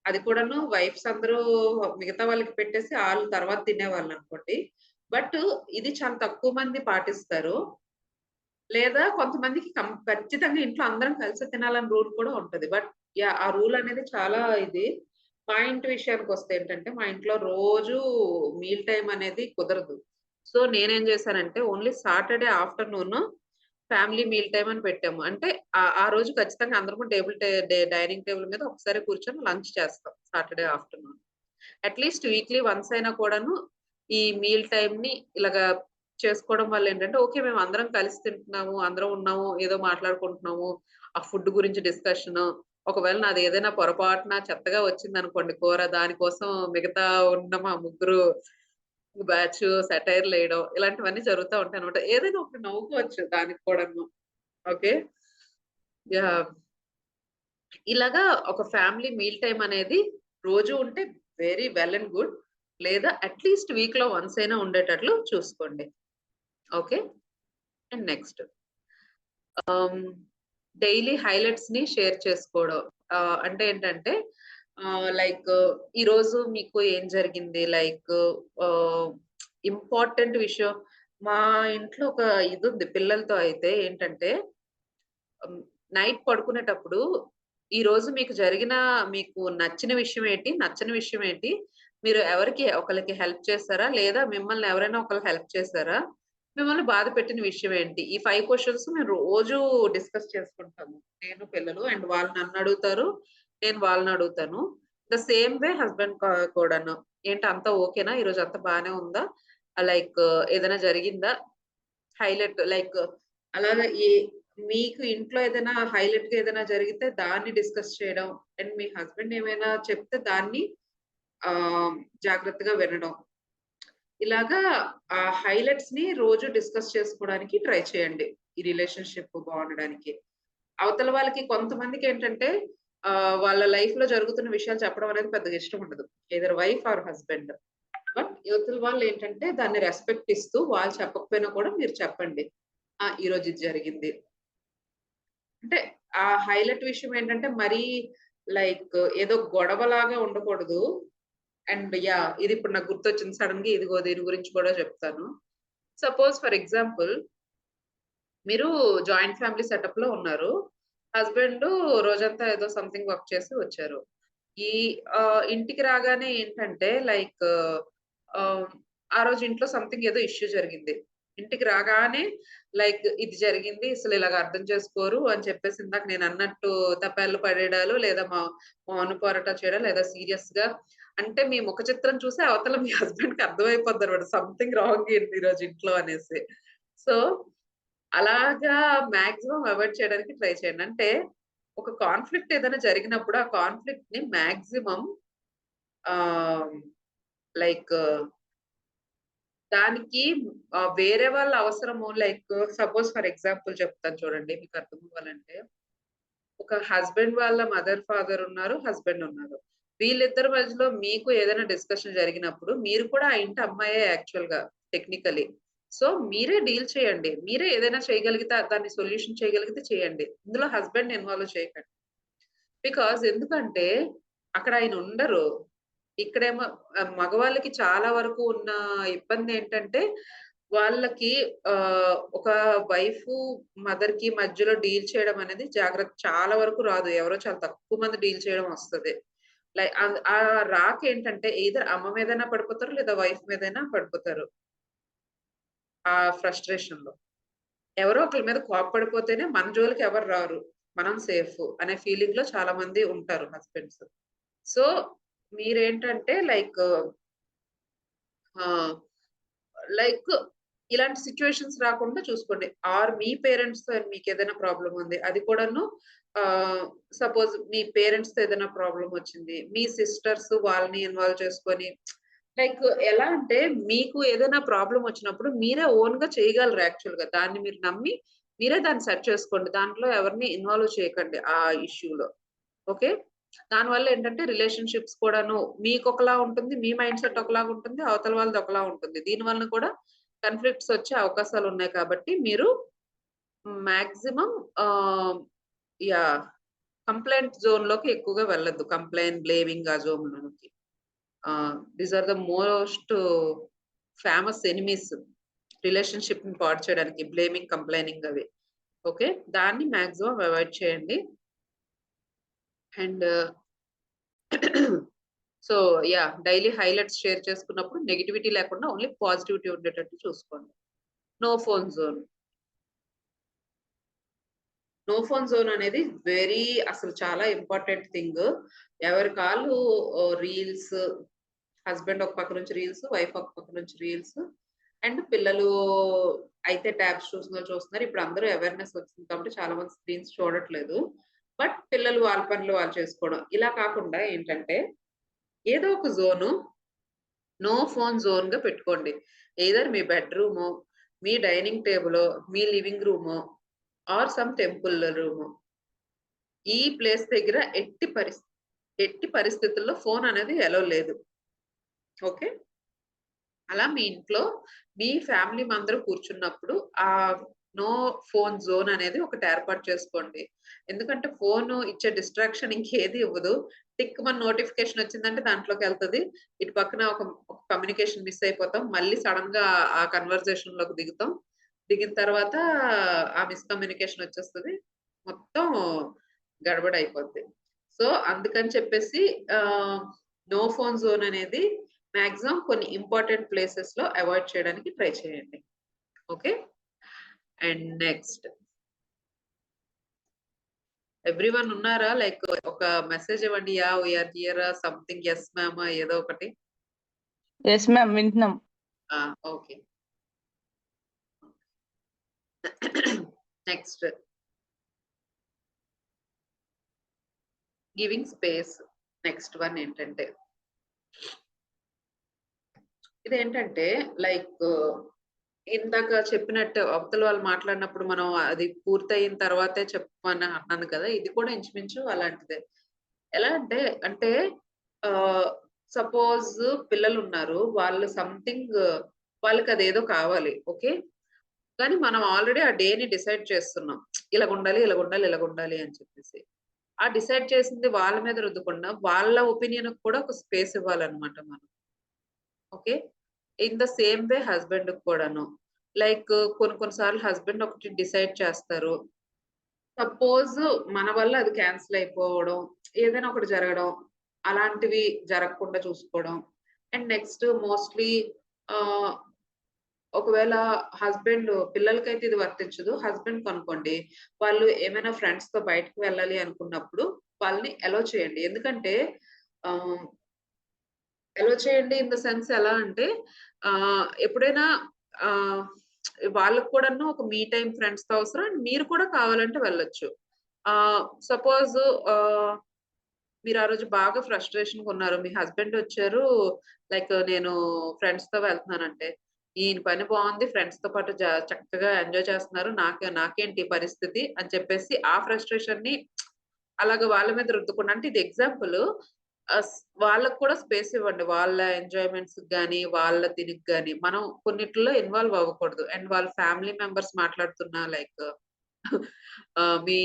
అది కూడాను వైఫ్స్ అందరూ మిగతా వాళ్ళకి పెట్టేసి ఆళ్ళు తర్వాత తినేవాళ్ళనుకోండి. బట్ ఇది చాలా తక్కువ మంది పాటిస్తారు. లేదా కొంతమందికి ఖచ్చితంగా ఇంట్లో అందరం కలిసి తినాలని రూల్ కూడా ఉంటది. బట్ ఆ రూల్ అనేది చాలా ఇది. మా ఇంటి విషయానికొస్తే ఏంటంటే, మా ఇంట్లో రోజు మీల్ టైమ్ అనేది కుదరదు. సో, నేనేం చేశానంటే, only Saturday afternoon family meal time అని పెట్టాము. అంటే ఆ రోజు ఖచ్చితంగా అందరము టేబుల్ టే డే డైనింగ్ టేబుల్ మీద ఒకసారి కూర్చొని లంచ్ చేస్తాం Saturday afternoon. At least weekly once అయినా కూడాను ఈ మీల్ టైమ్‌ని ఇలాగా చేసుకోవడం వల్ల ఏంటంటే, ఓకే. మేమందరం కలిసి తింటున్నాము, అందరం ఉన్నాము, ఏదో మాట్లాడుకుంటున్నాము. ఆ ఫుడ్ గురించి డిస్కషను. ఒకవేళ నాది ఏదైనా పొరపాటున చెత్తగా వచ్చిందనుకోండి కూర, దానికోసం మిగతా ఉన్న మా ముగ్గురు బ్యాచ్ సెటైర్‌లేయడం ఇలాంటివన్నీ జరుగుతా ఉంటాయన్నమాట. ఏదైనా ఒకటి నవ్వుకోవచ్చు దానికి కూడాను. ఓకే. యాహ్! ఇలాగా ఒక ఫ్యామిలీ మీల్ టైమ్ అనేది రోజు ఉంటే వెరీ వెల్ అండ్ గుడ్. లేదా అట్‌లీస్ట్ వీక్‌లో వన్స్ అయినా ఉండేటట్లు చూసుకోండి. ఓకే. అండ్ నెక్స్ట్ ఆహ్, డైలీ హైలైట్స్‌ని షేర్ చేసుకోవడం. అంటే ఏంటంటే లైక్ ఈరోజు మీకు ఏం జరిగింది? లైక్ ఆహ్, ఇంపార్టెంట్ విషయం మా ఇంట్లో ఒక ఇదుంది పిల్లలతో అయితే ఏంటంటే హ్మ్. నైట్ పడుకునేటప్పుడు ఈరోజు మీకు జరిగిన మీకు నచ్చిన విషయం ఏంటి? నచ్చని విషయం ఏంటి? మీరు ఎవరికి ఒకళ్ళకి హెల్ప్ చేసారా? లేదా మిమ్మల్ని ఎవరైనా ఒకళ్ళు హెల్ప్ చేసారా? మిమ్మల్ని బాధ పెట్టిన విషయం ఏంటి? ఈ 5 క్వెషన్స్ మేము రోజు డిస్కస్ చేసుకుంటాము. నేను, పిల్లలు అండ్ వాళ్ళు నన్నడుగుతారు. నేను వాళ్ళనడుగుతాను. ద సేమ్ వే హస్బెండ్ కూడాను. ఏంటి అంతా ఓకేనా? ఈరోజు అంతా బానే ఉందా? లైక్ ఏదైనా జరిగిందా? హైలైట్ లైక్ అలాగా మీకు ఇంట్లో ఏదైనా హైలైట్‌గా ఏదైనా జరిగితే దాన్ని డిస్కస్ చేయడం. అండ్ మీ హస్బెండ్ ఏమైనా చెప్తే దాన్ని ఆహ్, జాగ్రత్తగా వినడం. ఇలాగా ఆ హైలైట్స్‌ని రోజు డిస్కస్ చేసుకోవడానికి ట్రై చేయండి. ఈ రిలేషన్‌షిప్ బావుండడానికి. అవతల వాళ్ళకి కొంతమందికేంటంటే వాళ్ళ లైఫ్‌లో జరుగుతున్న విషయాలు చెప్పడం అనేది పెద్దగా ఇష్టం ఉండదు. Either wife or husband. But యువతల వాళ్ళేంటంటే దాన్ని రెస్పెక్ట్ ఇస్తూ వాళ్ళు చెప్పకపోయినా కూడా మీరు చెప్పండి. ఈరోజు ఇది జరిగింది. అంటే ఆ హైలైట్ విషయం ఏంటంటే మరీ లైక్ ఏదో గొడవలాగా ఉండకూడదు. And yeah! ఇది ఇప్పుడు నాకు గుర్తొచ్చింది సడెన్‌గా ఇదిగో దీని గురించి కూడా చెప్తాను. సపోజ్ ఫర్ ఎగ్జాంపుల్ మీరు జాయింట్ ఫ్యామిలీ సెటప్‌లో ఉన్నారు. హస్బెండు రోజంతా ఏదో సంథింగ్ వర్క్ చేసి వచ్చారు. ఈ ఇంటికి రాగానే ఏంటంటే లైక్ ఆహ్, ఆ రోజు ఇంట్లో సంథింగ్ ఏదో ఇష్యూ జరిగింది. ఇంటికి రాగానే లైక్ ఇది జరిగింది. అసలు ఇలాగ అర్థం చేసుకోరు అని చెప్పేసి ఇందాక నేనన్నట్టు తపాలు పడేయడాలు లేదా మౌన పోరాటం చేయడం లేదా సీరియస్‌గా అంటే మీ ముఖ చిత్రం చూసి అవతల మీ హస్బెండ్‌కి అర్థమైపోద్దన్నమాట. సంథింగ్ రాంగ్ అయింది ఈరోజు ఇంట్లో అనేసి. సో, అలాగా మాక్సిమం అవాయిడ్ చేయడానికి ట్రై చేయండి. అంటే ఒక కాన్ఫ్లిక్ట్ ఏదైనా జరిగినప్పుడు ఆ కాన్ఫ్లిక్ట్‌ని మాక్సిమం ఆహ్, లైక్ దానికి వేరే వాళ్ళ అవసరము లైక్ సపోజ్ ఫర్ ఎగ్జాంపుల్ చెప్తాను చూడండి మీకు అర్థం అవ్వాలంటే. ఒక హస్బెండ్ వాళ్ళ మదర్, ఫాదర్ ఉన్నారు. హస్బెండ్ ఉన్నారు. వీళ్ళిద్దరి మధ్యలో మీకు ఏదైనా డిస్కషన్ జరిగినప్పుడు మీరు కూడా ఆ ఇంటి అమ్మాయే యాక్చువల్‌గా టెక్నికల్లీ. సో, మీరే డీల్ చేయండి. మీరే ఏదైనా చేయగలిగితే దాన్ని సొల్యూషన్ చేయగలిగితే చేయండి. ఇందులో హస్బెండ్‌ని ఇన్వాల్వ్ చేయకండి. బికాజ్ ఎందుకంటే అక్కడ ఆయన ఉండరు. ఇక్కడేమో మగవాళ్ళకి చాలా వరకు ఉన్న ఇబ్బందేంటంటే, వాళ్ళకి ఒక వైఫు, మదర్‌కి మధ్యలో డీల్ చేయడం అనేది చాలా వరకు రాదు. ఎవరో చాలా తక్కువ మంది డీల్ చేయడం వస్తది. ఆ రాకేంటంటే ఎయిదర్ అమ్మ మీదైనా పడిపోతారు, లేదా వైఫ్ మీదైనా పడిపోతారు. ఆ ఫ్రస్ట్రేషన్‌లో. ఎవరో ఒకళ్ళ మీద కోప్పడిపోతేనే మన జోలికి ఎవరు రారు. మనం సేఫ్ అనే ఫీలింగ్‌లో చాలా మంది ఉంటారు హస్బెండ్స్. సో, మీరేంటంటే ఆహ్, లైక్ ఇలాంటి సిట్యుయేషన్స్ రాకుండా చూసుకోండి. ఆర్ మీ పేరెంట్స్‌తో మీకేదైనా ప్రాబ్లమ్ ఉంది. అది కూడాను ఆహ్, సపోజ్ మీ పేరెంట్స్‌తో ఏదైనా ప్రాబ్లమ్ వచ్చింది. మీ సిస్టర్స్ వాళ్ళని ఇన్వాల్వ్ చేసుకొని లైక్ ఎలా అంటే మీకు ఏదైనా ప్రాబ్లమ్ వచ్చినప్పుడు మీరే ఓన్‌గా చేయగలరు యాక్చువల్‌గా. దాన్ని మీరు నమ్మి మీరే దాన్ని సెట్ చేసుకోండి. దాంట్లో ఎవరిని ఇన్వాల్వ్ చేయకండి ఆ ఇష్యూలో. ఓకే. దానివల్ల ఏంటంటే రిలేషన్‌షిప్స్ కూడాను మీకొకలా ఉంటుంది. మీ మైండ్ సెట్ ఒకలాగా ఉంటుంది. అవతల వాళ్ళది ఒకలా ఉంటుంది. దీని వలన కూడా కాన్‌ఫ్లిక్ట్స్ వచ్చే అవకాశాలున్నాయి కాబట్టి మీరు మాక్సిమం ఆహ్, యాహ్! కంప్లెయింట్ జోన్‌లోకి ఎక్కువగా వెళ్ళొద్దు. కంప్లెయింట్, బ్లేమింగ్ ఆ జోన్‌లోకి. These are the most famous enemies రిలేషన్‌షిప్‌ని పాడు చేయడానికి బ్లేమింగ్, కంప్లెయినింగ్ అవి. ఓకే. దాన్ని మాక్సిమం అవాయిడ్ చేయండి. And so, yeah! Daily highlights share చేసుకున్నప్పుడు నెగటివిటీ లేకుండా ఓన్లీ పాజిటివిటీ ఉండేటట్టు చూసుకోండి. No phone zone. No phone zone అనేది అసలు చాలా ఇంపార్టెంట్ థింగ్. ఎవరి కాళ్ళు రీల్స్ హస్బెండ్ ఒక పక్క నుంచి రీల్స్, వైఫ్ ఒక పక్క నుంచి రీల్స్ అండ్ పిల్లలు అయితే ట్యాబ్స్ చూస్తున్నారు. ఇప్పుడు అందరూ అవేర్‌నెస్ వచ్చింది కాబట్టి చాలా మంది స్క్రీన్స్ చూడట్లేదు. బట్ పిల్లలు వాళ్ళ పనులు వాళ్ళు చేసుకోవడం. ఇలా కాకుండా ఏంటంటే ఏదో ఒక జోను నో ఫోన్ జోన్‌గా పెట్టుకోండి. ఎయిదర్ మీ బెడ్‌రూమో, మీ డైనింగ్ టేబులో, మీ లివింగ్ రూమో ఆర్ సమ్ టెంపుల్ రూమో. ఈ ప్లేస్ దగ్గర ఎట్టి పరిస్థితుల్లో ఫోన్ అనేది అలో లేదు. ఓకే. అలా మీ ఇంట్లో మీ ఫ్యామిలీ అందరూ కూర్చున్నప్పుడు నో ఫోన్ జోన్ అనేది ఒకటి ఏర్పాటు చేసుకోండి. ఎందుకంటే ఫోను ఇచ్చే డిస్ట్రాక్షన్ ఇంకేది ఇవ్వదు. టిక్‌మని నోటిఫికేషన్ వచ్చిందంటే దాంట్లోకెళ్తది. ఇటు పక్కన ఒక కమ్యూనికేషన్ మిస్ అయిపోతాం. మళ్ళీ సడెన్‌గా ఆ కన్వర్జేషన్‌లోకి దిగుతాం. దిగిన తర్వాత ఆ మిస్‌కమ్యూనికేషన్ వచ్చేస్తది. మొత్తం గడబడ అయిపోద్ది. సో, అందుకని చెప్పేసి ఆహ్, నో ఫోన్ జోన్ అనేది మాక్సిమం కొన్ని ఇంపార్టెంట్ ప్లేసెస్‌లో అవాయిడ్ చేయడానికి ట్రై చేయండి. ఓకే. అండ్ నెక్స్ట్ ఎవ్రీవన్ ఉన్నారా? లైక్ ఒక మెసేజ్ ఇవ్వండి. Yeah! We are here something yes ma'am ఏదో ఒకటి. యెస్ మ్యామ్ వింటున్నాం. ఆ! Okay. Next giving space. Next one ఏంటంటే ఇదేంటంటే లైక్ ఇందాక చెప్పినట్టు అవతల వాళ్ళు మాట్లాడినప్పుడు మనం అది పూర్తయిన తర్వాతే చెప్పమని అన్నాను కదా! ఇది కూడా ఇంచుమించు అలాంటిదే. ఎలా అంటే ఆహ్, సపోజ్ పిల్లలున్నారు. వాళ్ళు సంథింగ్ వాళ్ళకదేదో కావాలి. ఓకే. కానీ మనం ఆల్రెడీ ఆ డేని డిసైడ్ చేస్తున్నాం. ఇలాగుండాలి, ఇలాగుండాలి, ఇలాగుండాలి అని చెప్పేసి. ఆ డిసైడ్ చేసింది వాళ్ళ మీద రుద్దకుండా వాళ్ళ ఒపీనియన్‌కి కూడా ఒక స్పేస్ ఇవ్వాలన్నమాట మనం. Okay. In the same way హస్బెండ్‌కి కూడాను. లైక్ కొన్ని కొన్ని సార్లు హస్బెండ్ ఒకటి డిసైడ్ చేస్తారు. సపోజ్ మన వల్ల అది క్యాన్సెల్ అయిపోవడం, ఏదైనా ఒకటి జరగడం, అలాంటివి జరగకుండా చూసుకోవడం. అండ్ నెక్స్ట్ మోస్ట్‌లీ ఆహ్, ఒకవేళ పిల్లలకైతే ఇది వర్తించదు. హస్బెండ్‌కనుకోండి, వాళ్ళు ఏమైనా ఫ్రెండ్స్‌తో బయటకి వెళ్ళాలి అనుకున్నప్పుడు వాళ్ళని అలో చేయండి. ఎందుకంటే ఆహ్ అలో చేయండి ఇన్ ద సెన్స్ ఎలా అంటే ఎప్పుడైనా ఆహ్, వాళ్ళకి కూడాను ఒక మీ టైమ్ ఫ్రెండ్స్‌తో అవసరం. అండ్ మీరు కూడా కావాలంటే వెళ్ళొచ్చు. సపోజ్ ఆహ్, మీరు ఆ రోజు బాగా ఫ్రస్ట్రేషన్‌గా ఉన్నారు. మీ హస్బెండ్ వచ్చారు. లైక్ నేను ఫ్రెండ్స్‌తో వెళ్తున్నానంటే, ఈయన పని బావుంది. ఫ్రెండ్స్‌తో పాటు చక్కగా ఎంజాయ్ చేస్తున్నారు. నాకేంటి ఈ పరిస్థితి అని చెప్పేసి ఆ ఫ్రస్ట్రేషన్‌ని అలాగ వాళ్ళ మీద రుద్దకుండా అంటే ఇది ఎగ్జాంపుల్. అస్ వాళ్ళకి కూడా స్పేస్ ఇవ్వండి. వాళ్ళ ఎంజాయ్‌మెంట్స్‌కి గాని, వాళ్ళ దీనికి గాని మనం కొన్నిటిలో ఇన్వాల్వ్ అవ్వకూడదు. అండ్ వాళ్ళ ఫ్యామిలీ మెంబర్స్ మాట్లాడుతున్నా లైక్ మీ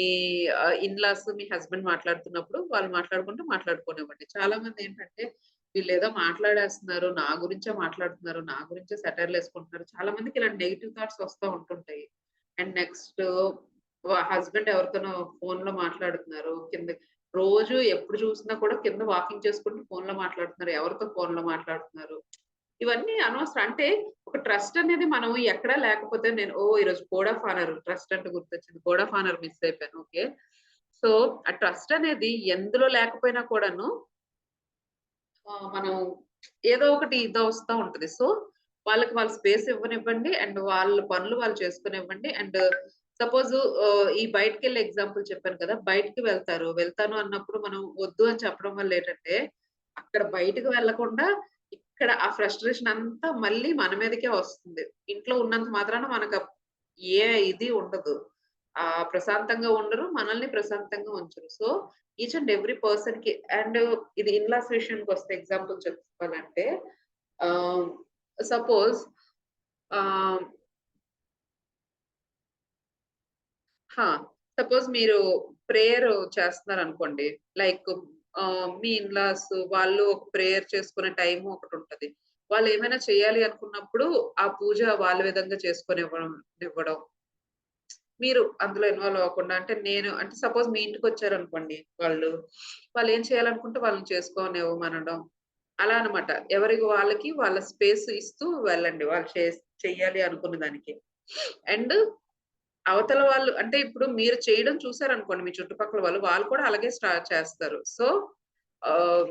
ఇన్‌లాస్ మీ హస్బెండ్ మాట్లాడుతున్నప్పుడు వాళ్ళు మాట్లాడుకుంటే మాట్లాడుకోనివ్వండి. చాలా మందేంటంటే వీళ్ళేదో మాట్లాడేస్తున్నారు. నా గురించే మాట్లాడుతున్నారు. నా గురించే సెటైర్‌లేసుకుంటున్నారు. చాలా మందికి ఇలాంటి నెగెటివ్ థాట్స్ వస్తా ఉంటుంటాయి. అండ్ నెక్స్ట్ హస్బెండ్ ఎవరితోనో ఫోన్‌లో మాట్లాడుతున్నారు. రోజు ఎప్పుడు చూసినా కూడా కింద వాకింగ్ చేసుకుంటూ ఫోన్‌లో మాట్లాడుతున్నారు. ఎవరితో ఫోన్‌లో మాట్లాడుతున్నారు. ఇవన్నీ అనవసరం. అంటే ఒక ట్రస్ట్ అనేది మనం ఎక్కడా లేకపోతే ఈరోజు కోడ్ ఆఫ్ హానర్ ట్రస్ట్ అంటే గుర్తొచ్చింది. కోడ్ ఆఫ్ హానర్ మిస్ అయిపోయాను. ఓకే. సో, ఆ ట్రస్ట్ అనేది ఎందులో లేకపోయినా కూడాను మనం ఏదో ఒకటి ఇదొస్తా ఉంటది. సో, వాళ్ళకి వాళ్ళు స్పేస్ ఇవ్వనివ్వండి. అండ్ వాళ్ళ పనులు వాళ్ళు చేసుకొనివ్వండి. అండ్ సపోజ్ ఈ బయటికెళ్ళే ఎగ్జాంపుల్ చెప్పాను కదా! బయటికి వెళ్తారు. వెళ్తాను అన్నప్పుడు మనం వద్దు అని చెప్పడం వల్ల ఏంటంటే, అక్కడ బయటకి వెళ్ళకుండా ఇక్కడ ఆ ఫ్రస్ట్రేషన్ అంతా మళ్ళీ మన మీదకే వస్తుంది. ఇంట్లో ఉన్నంత మాత్రాన ఏ ఇది ఉండదు. ప్రశాంతంగా ఉండరు. మనల్ని ప్రశాంతంగా ఉంచరు. సో, ఈచ్ అండ్ ఎవ్రీ పర్సన్‌కి అండ్ ఇది ఇన్‌లాస్ విషయానికొస్తే ఎగ్జాంపుల్ చెప్పుకోవాలంటే ఆహ్, సపోజ్ ఆహ్, హా! సపోజ్ మీరు ప్రేయర్ చేస్తున్నారనుకోండి. లైక్ మీ ఇన్‌లాస్ వాళ్ళు ఒక ప్రేయర్ చేసుకునే టైము ఒకటుంటది. వాళ్ళేమైనా చేయాలి అనుకున్నప్పుడు ఆ పూజ వాళ్ళ విధంగా ఇవ్వడం. మీరు అందులో ఇన్వాల్వ్ అవ్వకుండా అంటే సపోజ్ మీ ఇంటికొచ్చారనుకోండి వాళ్ళేం చేయాలనుకుంటే వాళ్ళని చేసుకోనివ్వమనడం. అలా అన్నమాట. ఎవరికి వాళ్ళకి వాళ్ళ స్పేస్ ఇస్తూ వెళ్ళండి. వాళ్ళు చెయ్యాలి అనుకున్న దానికి. అండ్ అవతల వాళ్ళు అంటే ఇప్పుడు మీరు చేయడం చూసారనుకోండి మీ చుట్టుపక్కల వాళ్ళు కూడా అలాగే స్టార్ట్ చేస్తారు. సో, ఆహ్,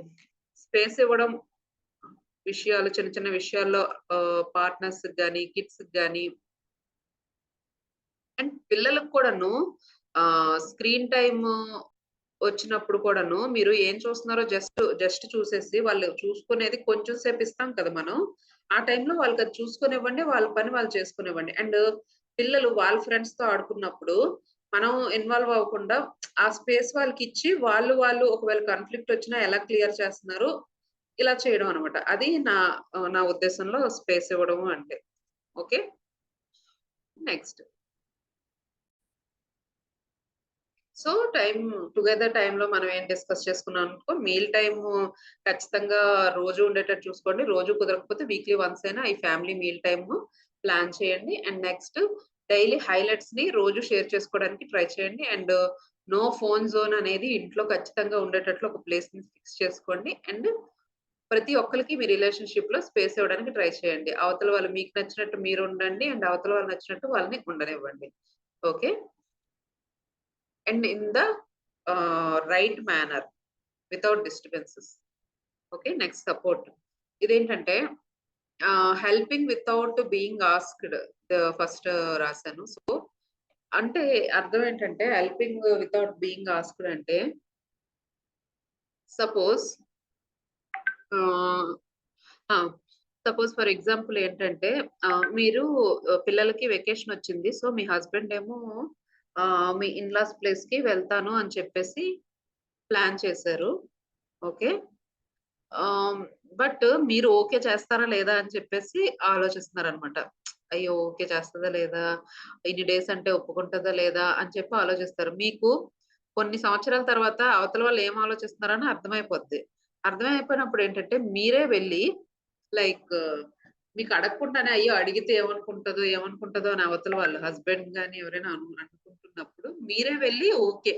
స్పేస్ ఇవ్వడం చిన్న చిన్న విషయాల్లో పార్ట్నర్స్‌కి గాని, కిడ్స్‌కి గాని అండ్ పిల్లలకు కూడాను స్క్రీన్ టైము వచ్చినప్పుడు కూడాను మీరు ఏం చూస్తున్నారో జస్ట్ చూసేసి వాళ్ళు చూసుకునేది కొంచెం సేపు ఇస్తాం కదా మనం. ఆ టైంలో వాళ్ళకి అది చూసుకొనివ్వండి. వాళ్ళ పని వాళ్ళు చేసుకొనివ్వండి. అండ్ పిల్లలు వాళ్ళ ఫ్రెండ్స్‌తో ఆడుకున్నప్పుడు మనం ఇన్వాల్వ్ అవ్వకుండా ఆ స్పేస్ వాళ్ళకిచ్చి వాళ్ళు ఒకవేళ కాన్‌ఫ్లిక్ట్ వచ్చినా ఎలా క్లియర్ చేస్తున్నారు, ఇలా చేయడం అన్నమాట. అది నా ఉద్దేశంలో స్పేస్ ఇవ్వడము అంటే. ఓకే. నెక్స్ట్. సో, టుగెదర్ టైమ్‌లో మనం ఏం డిస్కస్ చేసుకున్నాం అనుకో, మీల్ టైము ఖచ్చితంగా రోజు ఉండేటట్టు చూసుకోండి. రోజు కుదరకపోతే వీక్లీ వన్స్ అయినా ఈ ఫ్యామిలీ మీల్ టైము ప్లాన్ చేయండి. అండ్ నెక్స్ట్ డైలీ హైలైట్స్‌ని రోజు షేర్ చేసుకోవడానికి ట్రై చేయండి. అండ్ నో ఫోన్ జోన్ అనేది ఇంట్లో ఖచ్చితంగా ఉండేటట్లు ఒక ప్లేస్‌ని ఫిక్స్ చేసుకోండి. అండ్ ప్రతి ఒక్కళ్ళకి మీ రిలేషన్‌షిప్‌లో స్పేస్ ఇవ్వడానికి ట్రై చేయండి. అవతల వాళ్ళు మీకు నచ్చినట్టు మీరుండండి. అండ్ అవతల వాళ్ళు నచ్చినట్టు వాళ్ళని ఉండనివ్వండి. Okay. And in the right manner without disturbances. Okay. Next support. ఇదేంటంటే helping without being asked first రాసాను. సో, అంటే అర్థం ఏంటంటే హెల్పింగ్ వితౌట్ బీయింగ్ ఆస్క్డ్ అంటే సపోజ్ ఆహ్, ఆ! సపోజ్ ఫర్ ఎగ్జాంపుల్ ఏంటంటే మీరు పిల్లలకి వెకేషన్ వచ్చింది. సో, మీ హస్బెండ్ ఏమో మీ ఇన్‌లాస్ ప్లేస్‌కి వెళ్తాను అని చెప్పేసి ప్లాన్ చేశారు. ఓకే. ఆహ్, బట్ మీరు ఓకే చేస్తారా లేదా అని చెప్పేసి ఆలోచిస్తున్నారనమాట. అయ్యో! ఓకే చేస్తదా లేదా? ఇన్ని డేస్ అంటే ఒప్పుకుంటదా లేదా? అని చెప్పి ఆలోచిస్తారు. మీకు కొన్ని సంవత్సరాల తర్వాత అవతల వాళ్ళు ఏం ఆలోచిస్తున్నారని అర్థమైపోద్ది. అర్థమైపోయినప్పుడు ఏంటంటే మీరే వెళ్లి లైక్ మీకు అడగకుండానే అయ్యో! అడిగితే ఏమనుకుంటదో అని అవతల వాళ్ళు హస్బెండ్ గాని ఎవరైనా అనుకుంటున్నప్పుడు మీరే వెళ్లి ఓకే.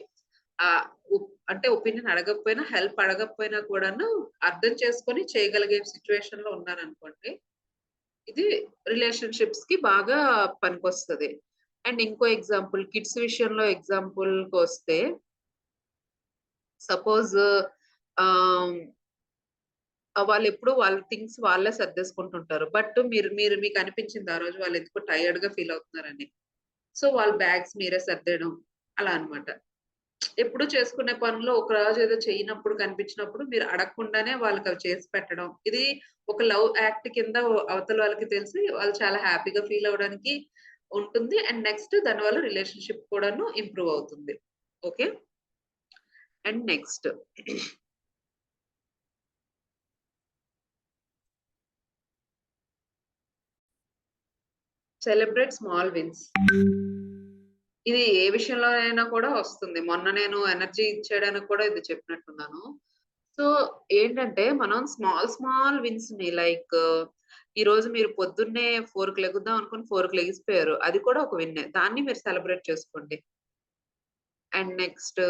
ఆహ్, అంటే ఒపీనియన్ అడగకపోయినా, హెల్ప్ అడగకపోయినా కూడాను అర్థం చేసుకొని చేయగలిగే సిట్యుయేషన్‌లో ఉన్నారనుకోండి. ఇది రిలేషన్‌షిప్స్‌కి బాగా పనికొస్తది. అండ్ ఇంకో ఎగ్జాంపుల్ కిడ్స్ విషయంలో ఎగ్జాంపుల్‌కొస్తే సపోజ్ ఆహ్, వాళ్ళెప్పుడు వాళ్ళ థింగ్స్ వాళ్ళే సర్దేసుకుంటుంటారు. బట్ మీరు మీరు మీకనిపించింది ఆ రోజు వాళ్ళెందుకో టైర్డ్‌గా ఫీల్ అవుతున్నారని. సో, వాళ్ళ బ్యాగ్స్ మీరే సర్దేయడం అలా అన్నమాట. ఎప్పుడు చేసుకునే పనుల్లో ఒక రోజు ఏదో చెయ్యనప్పుడు కనిపించినప్పుడు మీరు అడగకుండానే వాళ్ళకవి చేసి పెట్టడం. ఇది ఒక లవ్ యాక్ట్ కింద అవతల వాళ్ళకి తెలిసి వాళ్ళు చాలా హ్యాపీగా ఫీల్ అవ్వడానికి ఉంటుంది. అండ్ నెక్స్ట్ దానివల్ల రిలేషన్‌షిప్ కూడాను ఇంప్రూవ్ అవుతుంది. Okay. And next celebrate small wins. ఇది ఏ విషయంలో అయినా కూడా వస్తుంది. మొన్న నేను ఎనర్జీ ఇచ్చేయడానికి కూడా ఇది చెప్పినట్టున్నాను. సో, ఏంటంటే మనం స్మాల్ విన్స్‌ని లైక్ ఈరోజు మీరు పొద్దున్నే 4కి లెగుద్దాం అనుకుని 4కి లెగిసిపోయారు. అది కూడా ఒక విన్నే. దాన్ని మీరు సెలబ్రేట్ చేసుకోండి. అండ్ నెక్స్ట్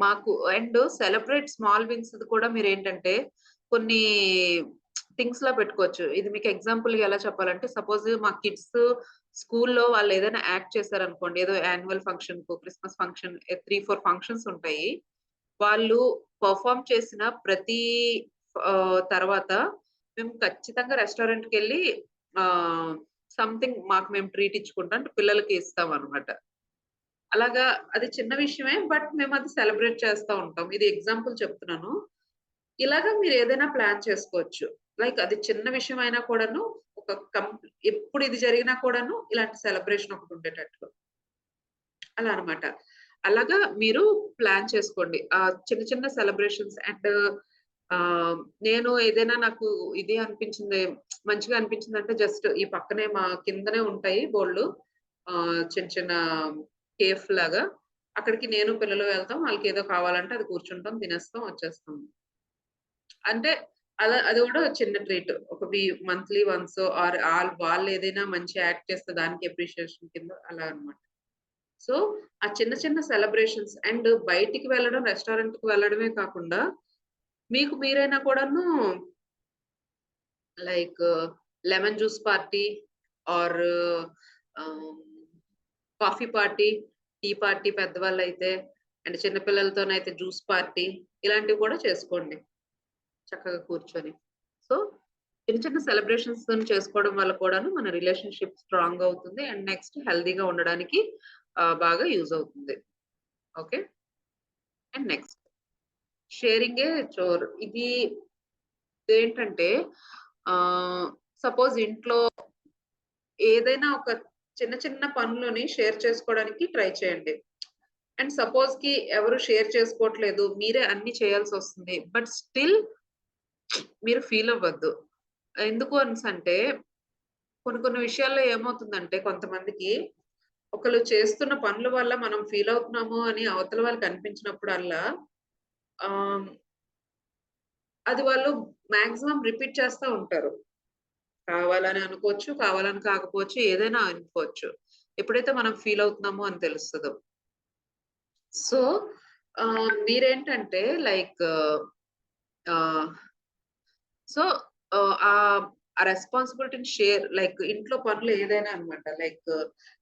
మాకు అండ్ సెలబ్రేట్ స్మాల్ విన్స్‌ది కూడా మీరేంటంటే కొన్ని థింగ్స్‌లా పెట్టుకోవచ్చు. ఇది మీకు ఎగ్జాంపుల్‌గా ఎలా చెప్పాలంటే సపోజ్ మా కిడ్స్ స్కూల్‌లో వాళ్ళేదైనా యాక్ట్ చేశారనుకోండి. ఏదో యాన్యువల్ ఫంక్షన్‌కో, క్రిస్మస్ ఫంక్షన్ 3, 4 ఫంక్షన్స్ ఉంటాయి. వాళ్ళు పెర్ఫార్మ్ చేసిన ప్రతి తర్వాత మేము ఖచ్చితంగా రెస్టారెంట్‌కెళ్ళి ఆహ్, సంథింగ్ మాకు మేము ట్రీట్ ఇచ్చుకుంటాం. అంటే పిల్లలకి ఇస్తామనమాట. అలాగా అది చిన్న విషయమే. బట్ మేమది సెలబ్రేట్ చేస్తా ఉంటాం. ఇది ఎగ్జాంపుల్ చెప్తున్నాను. ఇలాగ మీరేదైనా ప్లాన్ చేసుకోవచ్చు. లైక్ అది చిన్న విషయం అయినా కూడాను ఒక ఎప్పుడు ఇది జరిగినా కూడాను ఇలాంటి సెలబ్రేషన్ ఒకటుండేటట్లు. అలా అన్నమాట. అలాగా మీరు ప్లాన్ చేసుకోండి. చిన్న చిన్న సెలబ్రేషన్స్ అండ్ నేను ఏదైనా నాకు ఇది అనిపించింది మంచిగా అనిపించిందంటే జస్ట్ ఈ పక్కనే మా కిందనే ఉంటాయి బోలెడు. చిన్న చిన్న కేఫ్ లాగా. అక్కడికి నేను పిల్లలు వెళ్తాం. వాళ్ళకేదో కావాలంటే అది కూర్చుంటాం, తినేస్తాం, వచ్చేస్తాం. అంటే అది గూడా చిన్న ట్రీట్. ఒక మంత్లీ వన్సో ఆర్ వాళ్ళేదైనా మంచి యాక్ట్ చేస్తే దానికి అప్రిషియేషన్ కింద అలా అన్నమాట. సో, ఆ చిన్న చిన్న సెలబ్రేషన్స్ అండ్ బయటికి వెళ్ళడం, రెస్టారెంట్‌కి వెళ్ళడమే కాకుండా, మీకు మీరైనా కూడాను like lemon juice party or ah, coffee party, tea party పెద్దవాళ్ళైతే అండ్ చిన్న పిల్లలతోనైతే జ్యూస్ పార్టీ ఇలాంటివి కూడా చేసుకోండి. చక్కగా కూర్చొని. సో, చిన్న చిన్న సెలబ్రేషన్స్‌తోని చేసుకోవడం వల్ల కూడాను మన రిలేషన్‌షిప్ స్ట్రాంగ్ అవుతుంది. అండ్ నెక్స్ట్ హెల్తీగా ఉండడానికి బాగా యూజ్ అవుతుంది. ఓకే. అండ్ నెక్స్ట్ షేరింగ్ ఏ చోర్. ఇది ఏంటంటే సపోజ్ ఇంట్లో ఏదైనా ఒక చిన్న చిన్న పనులని షేర్ చేసుకోవడానికి ట్రై చేయండి. అండ్ సపోజ్‌కి ఎవరు షేర్ చేసుకోవట్లేదు. మీరే అన్ని చేయాల్సొస్తుంది. బట్ స్టిల్ మీరు ఫీల్ అవ్వద్దు. ఎందుకు అనేసంటే కొన్ని కొన్ని విషయాల్లో ఏమవుతుందంటే కొంతమందికి ఒకళ్ళు చేస్తున్న పనుల వల్ల మనం ఫీల్ అవుతున్నాము అని అవతల వాళ్ళకి అనిపించినప్పుడల్లా ఆహ్, అది వాళ్ళు మాక్సిమం రిపీట్ చేస్తా ఉంటారు. కావాలని అనుకోవచ్చు, కావాలని కాకపోవచ్చు, ఏదైనా అనుకోవచ్చు. ఎప్పుడైతే మనం ఫీల్ అవుతున్నామో అని తెలుస్తదో. సో, మీరేంటంటే లైక్ ఆహ్, సో, ఆ రెస్పాన్సిబిలిటీని షేర్ లైక్ ఇంట్లో పనులు ఏదైనా అన్నమాట. లైక్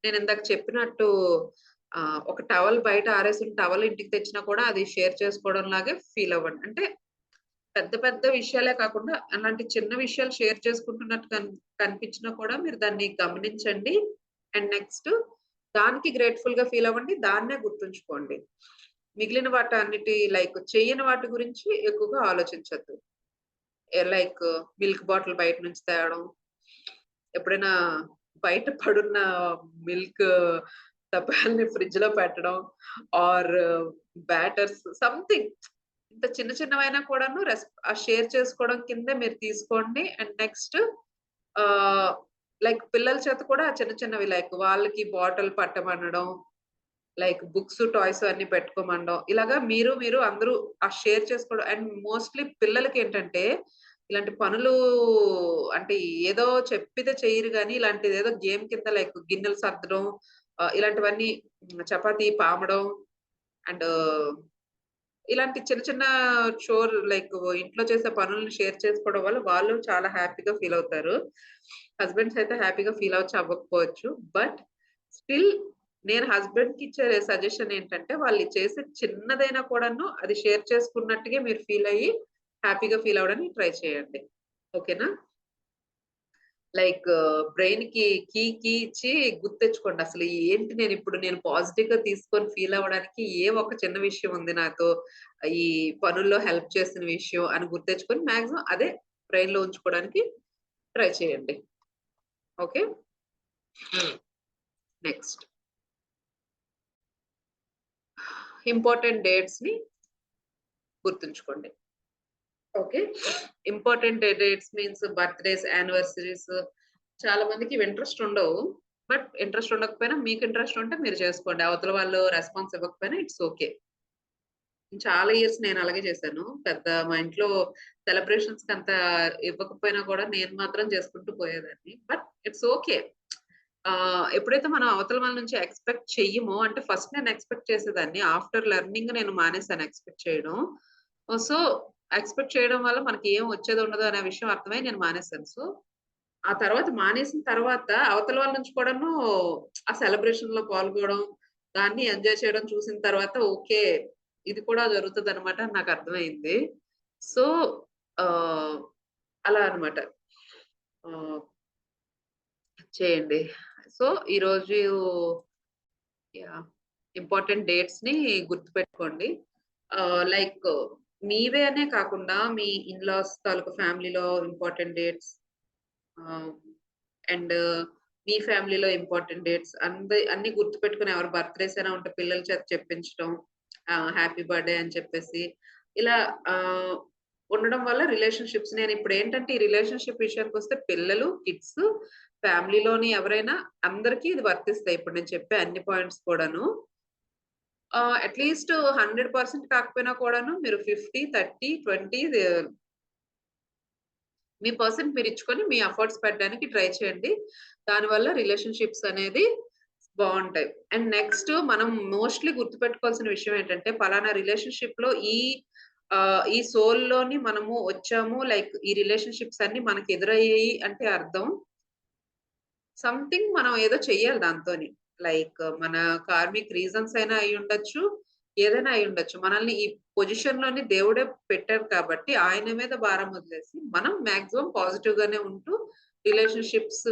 నేనిందాక చెప్పినట్టు ఒక టవల్ బయట ఆరేసిన టవల్ ఇంటికి తెచ్చినా కూడా అది షేర్ చేసుకోవడం లాగే ఫీల్ అవ్వండి. అంటే పెద్ద పెద్ద విషయాలే కాకుండా అలాంటి చిన్న విషయాలు షేర్ చేసుకుంటున్నట్టు కనిపించినా కూడా మీరు దాన్ని గమనించండి. అండ్ నెక్స్ట్ దానికి గ్రేట్‌ఫుల్‌గా ఫీల్ అవ్వండి. దాన్నే గుర్తుంచుకోండి. మిగిలిన వాటన్నిటి లైక్ చెయ్యని వాటి గురించి ఎక్కువగా ఆలోచించొద్దు. లైక్ మిల్క్ బాటిల్ బయట నుంచి తేవడం, ఎప్పుడైనా బయట పడున్న మిల్క్ డబ్బాల్ని ఫ్రిడ్జ్‌లో పెట్టడం ఆర్ బ్యాటర్స్ సంథింగ్ ఇంత చిన్న చిన్నవైనా కూడాను షేర్ చేసుకోవడం కిందే మీరు తీసుకోండి. అండ్ నెక్స్ట్ ఆహ్, లైక్ పిల్లల చేత కూడా చిన్న చిన్నవి లైక్ వాళ్ళకి బాటిల్ పట్టమనడం, లైక్ బుక్స్, టాయ్స్ అన్నీ పెట్టుకోమనడం. ఇలాగా మీరు అందరూ షేర్ చేసుకోవడం అండ్ మోస్ట్‌లీ పిల్లలకేంటంటే ఇలాంటి పనులు అంటే ఏదో చెప్పితే చెయ్యరు గానీ, ఇలాంటిదేదో గేమ్ కింద లైక్ గిన్నెలు సర్దడం ఇలాంటివన్నీ చపాతీ పామడం అండ్ ఇలాంటి చిన్న చిన్న లైక్ ఇంట్లో చేసే పనులను షేర్ చేసుకోవడం వల్ల వాళ్ళు చాలా హ్యాపీగా ఫీల్ అవుతారు. హస్బెండ్స్ అయితే హ్యాపీగా ఫీల్ అవ్వచ్చు, అవ్వకపోవచ్చు. బట్ స్టిల్ నేను హస్బెండ్‌కి ఇచ్చే సజెషన్ ఏంటంటే వాళ్ళు చేసే చిన్నదైనా కూడాను అది షేర్ చేసుకున్నట్టుగా మీరు ఫీల్ అయ్యి హ్యాపీగా ఫీల్ అవ్వడానికి ట్రై చేయండి. ఓకేనా? లైక్ బ్రెయిన్‌కి కీ ఇచ్చి గుర్తెచ్చుకోండి. అసలు ఏంటి నేను పాజిటివ్‌గా తీసుకొని ఫీల్ అవ్వడానికి ఒక చిన్న విషయం ఉంది నాతో ఈ పనుల్లో హెల్ప్ చేసిన విషయం అని గుర్తెచ్చుకొని మాక్సిమం అదే బ్రెయిన్‌లో ఉంచుకోవడానికి ట్రై చేయండి. ఓకే. నెక్స్ట్ ఇంపార్టెంట్ డేట్స్‌ని గుర్తుంచుకోండి. Okay. Important dates means birthdays, anniversaries చాలా మందికి ఇవి ఇంట్రెస్ట్ ఉండవు. బట్ ఇంట్రెస్ట్ ఉండకపోయినా మీకు ఇంట్రెస్ట్ ఉంటే మీరు చేసుకోండి. అవతల వాళ్ళు రెస్పాన్స్ ఇవ్వకపోయినా ఇట్స్ ఓకే. చాలా ఇయర్స్ నేను అలాగే చేశాను. మా ఇంట్లో సెలబ్రేషన్స్‌కి అంత ఇవ్వకపోయినా కూడా నేను మాత్రం చేసుకుంటూ పోయేదాన్ని. But it's okay. ఎప్పుడైతే మనం అవతల వాళ్ళ నుంచి ఎక్స్‌పెక్ట్ చెయ్యమో అంటే ఫస్ట్ నేను ఎక్స్‌పెక్ట్ చేసేదాన్ని. ఆఫ్టర్ లెర్నింగ్ నేను మానేసాను ఎక్స్‌పెక్ట్ చేయడం. సో, ఎక్స్‌పెక్ట్ చేయడం వల్ల మనకి ఏం వచ్చేది ఉండదు అనే విషయం అర్థమై నేను మానేసాను. సో, ఆ తర్వాత మానేసిన తర్వాత అవతల వాళ్ళ నుంచి కూడాను ఆ సెలబ్రేషన్‌లో పాల్గొవడం, దాన్ని ఎంజాయ్ చేయడం చూసిన తర్వాత ఓకే. ఇది కూడా జరుగుతదనమాట అని నాకర్థమైంది. సో, ఆహ్, అలా అన్నమాట. ఆహ్, చేయండి. సో, ఈరోజు యాహ్! ఇంపార్టెంట్ డేట్స్‌ని గుర్తుపెట్టుకోండి. లైక్ మీవే అనే కాకుండా మీ ఇన్‌లాస్ తాలూకా ఫ్యామిలీలో ఇంపార్టెంట్ డేట్స్ ఆహ్, అండ్ మీ ఫ్యామిలీలో ఇంపార్టెంట్ డేట్స్ అన్నీ గుర్తుపెట్టుకొని ఎవరి బర్త్‌డేస్ అయినా ఉంటే పిల్లల చేత చెప్పించడం. హ్యాపీ బర్త్‌డే అని చెప్పేసి ఇలా ఆహ్, ఉండడం వల్ల రిలేషన్‌షిప్స్ నేనిప్పుడేంటంటే ఈ రిలేషన్‌షిప్ విషయానికొస్తే పిల్లలు, కిడ్స్, ఫ్యామిలీలోని ఎవరైనా అందరికీ ఇది వర్తిస్తాయి. ఇప్పుడు నేను చెప్పే అన్ని పాయింట్స్ కూడాను. అట్‌లీస్ట్ 100% కాకపోయినా కూడాను మీరు 50, 30, 20 మీ పర్సెంట్ మీరిచ్చుకొని మీ ఎఫర్ట్స్ పెట్టడానికి ట్రై చేయండి. దానివల్ల రిలేషన్‌షిప్స్ అనేది బావుంటాయి. అండ్ నెక్స్ట్ మనం మోస్ట్‌లీ గుర్తుపెట్టుకోవాల్సిన విషయం ఏంటంటే, పలానా రిలేషన్‌షిప్‌లో ఈ సోల్‌లోని మనము వచ్చాము. లైక్ ఈ రిలేషన్‌షిప్స్ అన్నీ మనకు ఎదురయ్యాయి అంటే అర్థం సంథింగ్ మనం ఏదో చెయ్యాలి దాంతోని. లైక్ మన కార్మిక్ రీజన్స్ అయినా అయ్యుండొచ్చు. ఏదైనా అయ్యుండొచ్చు. మనల్ని ఈ పొజిషన్‌లోని దేవుడే పెట్టారు కాబట్టి ఆయన మీద భారం వదిలేసి మనం మాక్సిమం పాజిటివ్‌గానే ఉంటూ రిలేషన్‌షిప్స్